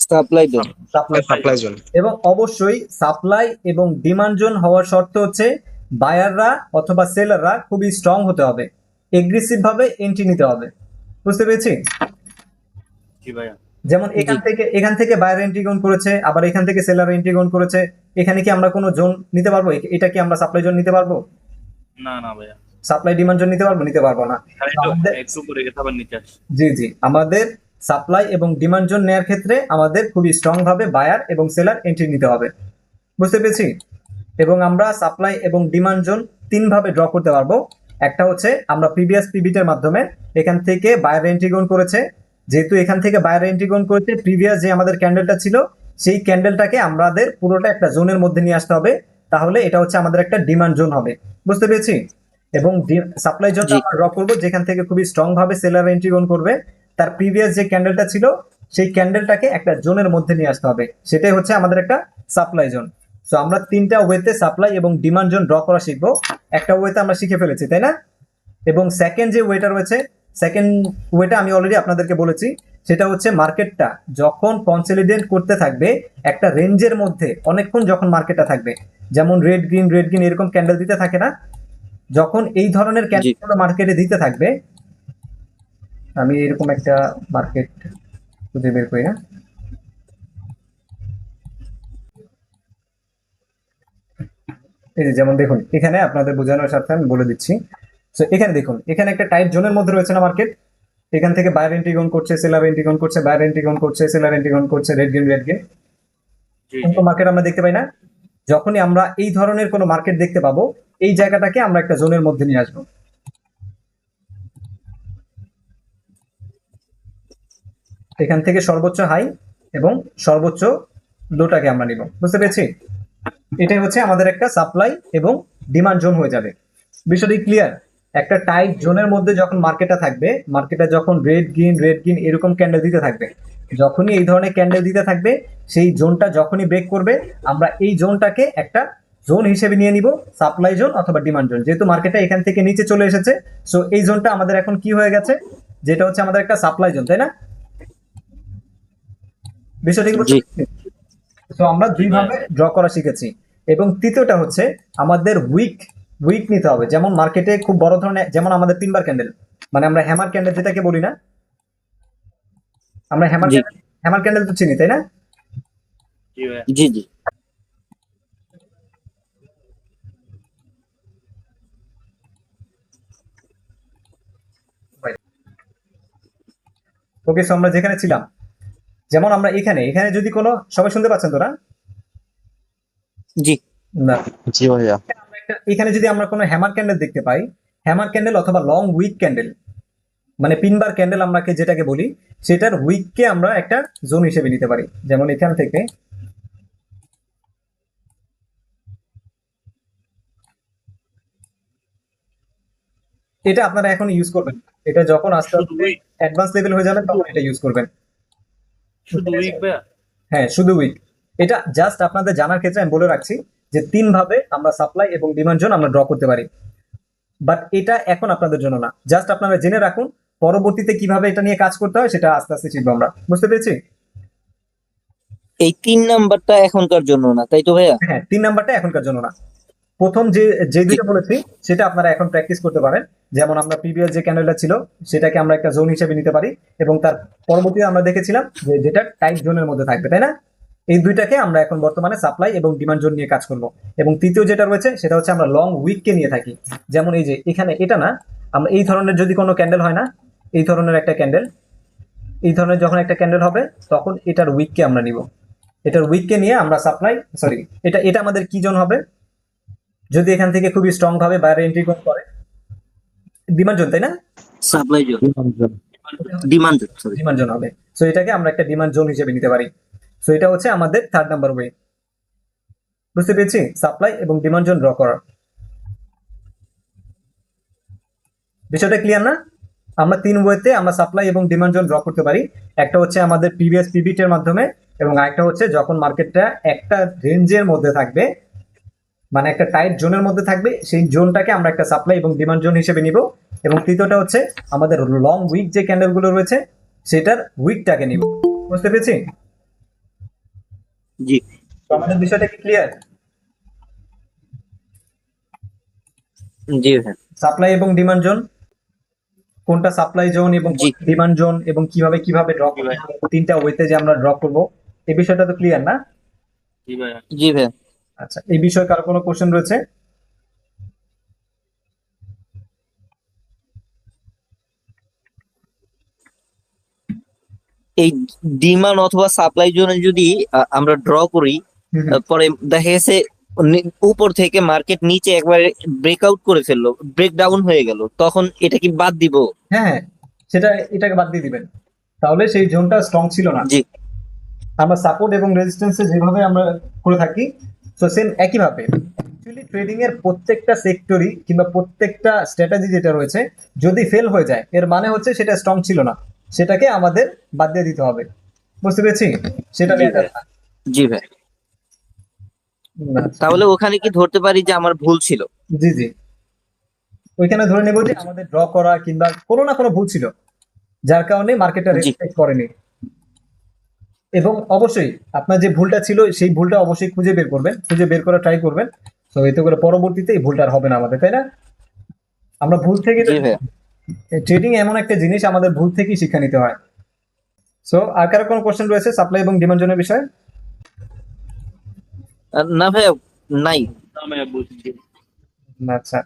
supply zone supply. Supply zone. এবং অবশ্যই সাপ্লাই এবং ডিমান্ড জোন হওয়ার শর্ত হচ্ছে বায়াররা অথবা সেলাররা খুবই স্ট্রং হতে হবে, এগ্রেসিভ ভাবে এন্ট্রি নিতে হবে। বুঝতে পেরেছি? জি ভাইয়া। যেমন এখান থেকে বায়ার এন্ট্রি গ্রহণ করেছে, আবার এখান থেকে সেলার এন্ট্রি গ্রহণ করেছে, এখানে কি আমরা কোনো জোন নিতে পারবো? এটা কি আমরা সাপ্লাই জোন নিতে পারবো? না না ভাইয়া। সাপ্লাই ডিমান্ড জোন নিতে পারবো? নিতে পারবো না। খালি একটু করে গেছে আবার নিচে আসছে। জি জি, আমাদের সাপ্লাই এবং ডিমান্ড জোন নেওয়ার ক্ষেত্রে আমাদের খুবই স্ট্রং ভাবে বায়ার এবং সেলার এন্ট্রি নিতে হবে। বুঝতে পেরেছি? এবং আমরা সাপ্লাই এবং ডিমান্ড জোন 3 ভাবে ড্র করতে পারবো। একটা হচ্ছে আমরা প্রিভিয়াস পিভিটের মাধ্যমে এখান থেকে বায়ার এন্ট্রি গ্রহণ করেছে, যেহেতু এখান থেকে বায়ার এন্ট্রি গ্রহণ করেছে, প্রিভিয়াস যে আমাদের ক্যান্ডেলটা ছিল সেই ক্যান্ডেলটাকে আমাদের পুরোটা একটা জোনের মধ্যে নিয়ে আসতে হবে, তাহলে এটা হচ্ছে আমাদের একটা ডিমান্ড জোন হবে। বুঝতে পেরেছি? এবং সাপ্লাই জোনটা জি আমরা ড্র করবো যেখান থেকে খুবই স্ট্রং ভাবে সেলার এন্ট্রি গ্রহণ করবে, তার প্রিভিয়াস যে ক্যান্ডেলটা ছিল সেই ক্যান্ডেলটাকে একটা জোনের মধ্যে নিয়ে আসতে হবে, সেটাই হচ্ছে আমাদের একটা সাপ্লাই জোন। তো আমরা তিনটা ওয়েতে সাপ্লাই এবং ডিমান্ড জোন ড্র করা শিখবো। একটা ওয়েতে আমরা শিখে ফেলেছি, তাই না? এবং সেকেন্ড যে ওয়েটা রয়েছে, সেকেন্ড ওয়েটা আমি অলরেডি আপনাদেরকে বলেছি, সেটা হচ্ছে মার্কেটটা যখন কনসলিডেট করতে থাকবে একটা রেঞ্জের মধ্যে অনেকক্ষণ, যখন মার্কেটটা থাকবে, যেমন রেড গ্রিন এরকম ক্যান্ডেল দিতে থাকে না, যখন এই ধরনের ক্যান্ডেল মার্কেটে দিতে থাকবে, আমি এরকম একটা মার্কেট খুঁজে বের করি না, এই যে যেমন দেখুন এখানে আপনাদের বোঝানোর সাথে আমি বলে দিচ্ছি। তো এখানে দেখুন, এখানে একটা টাইট জোনের মধ্যে রয়েছে না মার্কেট, এখান থেকে বায়ার এন্ট্রি গ্রহণ করছে, সেলার এন্ট্রি গ্রহণ করছে, বায়ার এন্ট্রি গ্রহণ করছে, সেলার এন্ট্রি গ্রহণ করছে, রেড গ্রিন জি কোন মার্কেট আমরা দেখতে পাই না? যখনই আমরা এই ধরনের কোনো মার্কেট দেখতে পাবো, এই জায়গাটাকে আমরা একটা জোনের মধ্যে নিয়ে আসবো। এখান থেকে সর্বোচ্চ হাই এবং সর্বোচ্চ লোটাকে আমরা নিব, বুঝতে পেরেছি? এটাই হচ্ছে আমাদের একটা সাপ্লাই এবং ডিমান্ড জোন হয়ে যাবে। বিষয়টি ক্লিয়ার? একটা টাইট জোনের মধ্যে যখন মার্কেটটা থাকবে, মার্কেটটা যখন রেড গ্রিন এরকম ক্যান্ডেল দিতে থাকবে, যখনই এই ধরনের ক্যান্ডেল দিতে থাকবে, সেই জোনটা যখনই ব্রেক করবে, আমরা এই জোনটাকে একটা জোন হিসেবে নিয়ে নিব, সাপ্লাই জোন অথবা ডিমান্ড জোন। যেহেতু মার্কেটটা এখান থেকে নিচে চলে এসেছে, সো এই জোনটা আমাদের এখন কি হয়ে গেছে, যেটা হচ্ছে আমাদের একটা সাপ্লাই জোন, তাই না? বিষয়টা কি বুঝতে পেরেছি? তো আমরা দুইভাবে ড্র করা শিখেছি। এবং তৃতীয়টা হচ্ছে আমাদের উইক নিতে হবে। যেমন মার্কেটে খুব বড় ধরনের, যেমন আমাদের তিনবার ক্যান্ডেল, মানে আমরা হ্যামার ক্যান্ডেল যেটাকে বলি না, আমরা জি হ্যামার ক্যান্ডেল তো চিনি, তাই না? জি ভাইয়া। জি জি ওকে, সো আমরা যেখানে ছিলাম, যেমন আমরা এখানে এখানে যদি কোনো, সবাই শুনতে পাচ্ছেন তোরা? জি না, জি ভাইয়া। এখানে যদি আমরা কোনো হ্যামার ক্যান্ডেল দেখতে পাই, হ্যামার ক্যান্ডেল অথবা লং উইক ক্যান্ডেল, মানে পিনবার ক্যান্ডেল আমরা যেটাকে বলি, সেটার উইককে আমরা একটা জোন হিসেবে নিতে পারি। যেমন এখান থেকে এটা আপনারা এখন ইউজ করবেন, এটা যখন আস্তে শুধু আস্তে উইক, অ্যাডভান্স লেভেল হয়ে যাবে তখন এটা ইউজ করবেন। শুধু উইক ভাইয়া। হ্যাঁ, শুধু উইক। এটা জাস্ট আপনাদের জানার ক্ষেত্রে আমি বলে রাখছি যে তিন ভাবে আমরা সাপ্লাই এবং ডিমান্ড জোন আমরা ড্র করতে পারি, বাট এটা এখন আপনাদের জন্য না, জাস্ট আপনারা জেনে রাখুন, পরবর্তীতে কিভাবে এটা নিয়ে কাজ করতে হয় সেটা আস্তে আস্তে শিখবো আমরা, বুঝতে পেরেছি? এই 3 নাম্বারটা এখনকার জন্য না, তাই তো ভাইয়া? হ্যাঁ, 3 নাম্বারটা এখনকার জন্য না। প্রথম যে যে দুইটা বলেছি সেটা আপনারা এখন প্র্যাকটিস করতে পারেন। যেমন আমরা প্রিভিয়াস যে ক্যান্ডেলটা ছিল সেটাকে আমরা একটা জোন হিসেবে নিতে পারি, এবং তার পরবর্তীতে আমরা দেখেছিলাম যে যেটা টাইট জোনের মধ্যে থাকবে, তাই না? এই দুইটাকে আমরা এখন বর্তমানে সাপ্লাই এবং ডিমান্ড জোন নিয়ে কাজ করব। এবং তৃতীয় যেটা রয়েছে সেটা হচ্ছে আমরা লং উইককে নিয়ে থাকি। যেমন এই যে এখানে এটা না, আমরা এই ধরনের যদি কোনো ক্যান্ডেল হয় না, এই ধরনের একটা ক্যান্ডেল, এই ধরনের যখন একটা ক্যান্ডেল হবে তখন এটার উইককে আমরা নিব, এটার উইককে নিয়ে আমরা সাপ্লাই, সরি, এটা এটা আমাদের কি জোন হবে, যদি এখান থেকে খুবই স্ট্রং ভাবে বাইরে এন্ট্রি করে, ডিমান্ড জোন, তাই না? Supply zone, demand zone, sorry. Demand zone হবে। সো এটাকে আমরা একটা ডিমান্ড জোন হিসেবে নিতে পারি। সো এটা হচ্ছে আমাদের 3 নাম্বার ওয়ে, বুঝতে পেরেছি? সাপ্লাই এবং ডিমান্ড জোন ড্র করার বিষয়টা ক্লিয়ার না? আমরা 3 ওয়েতে আমরা সাপ্লাই এবং ডিমান্ড জোন ড্র করতে পারি। একটা হচ্ছে আমাদের প্রিভিয়াস পিভিট এর মাধ্যমে, এবং আরেকটা হচ্ছে যখন মার্কেটটা একটা রেঞ্জের মধ্যে থাকবে, মানে একটা টাইট জোনের মধ্যে থাকবে, সেই জোনটাকে আমরা একটা সাপ্লাই এবং ডিমান্ড জোন হিসেবে নিব। এবং তৃতীয়টা হচ্ছে আমাদের লং উইক যে ক্যান্ডেল গুলো রয়েছে সেটার উইকটাকে নিব, বুঝতে পেরেছি? জি তো আমাদের বিষয়টা কি ক্লিয়ার? জি ভাইয়া। সাপ্লাই এবং ডিমান্ড জোন, কোনটা সাপ্লাই জোন এবং জি ডিমান্ড জোন, এবং কিভাবে কিভাবে ড্র করব, 3টা ওয়েতে যে আমরা ড্র করব, এই বিষয়টা তো ক্লিয়ার না? জি ভাইয়া। জি ভাইয়া। আচ্ছা, এই বিষয়ে কারো কোনো কোশ্চেন রয়েছে? এই ডিমান্ড অথবা সাপ্লাই জোনে যদি আমরা ড্র করি, পরে দেখা গেছে উপর থেকে মার্কেট নিচে একবারে ব্রেকআউট করে ফেললো, ব্রেকডাউন হয়ে গেল, তখন এটা কি বাদ দিব? হ্যাঁ হ্যাঁ, সেটা এটাকে বাদ দিয়ে দিবেন, তাহলে সেই জোনটা স্ট্রং ছিল না। জি আমরা সাপোর্ট এবং রেজিস্ট্যান্সে যেভাবে আমরা করে থাকি, তো সেম একইভাবে অ্যাকচুয়ালি ট্রেডিং এর প্রত্যেকটা সেক্টরই কিংবা প্রত্যেকটা স্ট্র্যাটেজি যেটা রয়েছে, যদি ফেল হয়ে যায় এর মানে হচ্ছে সেটা স্ট্রং ছিল না, সেটাকে আমাদের বাদ দিয়ে দিতে হবে। বুঝতে পেরেছি? সেটা জি নিয়ে ভাই। যাবে না। জি ভাই, আচ্ছা। তাহলে ওখানে কি ধরতে পারি যে আমার ভুল ছিল? জি জি, ওইখানে ধরে নেব যে আমাদের ড্র করা কিংবা কোনো না কোনো ভুল ছিল, যার কারণে মার্কেটটা জি রেসপেক্ট করেনি। এবং অবশ্যই আপনার যে ভুলটা ছিল সেই ভুলটা অবশ্যই খুঁজে বের করবেন, খুঁজে বের করার ট্রাই করবেন। তো এতে করে পরবর্তীতে এই ভুলটা আর হবে না আমাদের, তাই না? আমরা ভুল থেকে জি ভাই। ট্রেডিং এমন একটা জিনিস, আমাদের ভুল থেকেই শিক্ষা নিতে হয়। সো আর কারো কোনো কোশ্চেন রয়েছে সাপ্লাই এবং ডিমান্ড জোনের বিষয়ে? না ভাই, নাই। আমি বুঝছি। আচ্ছা,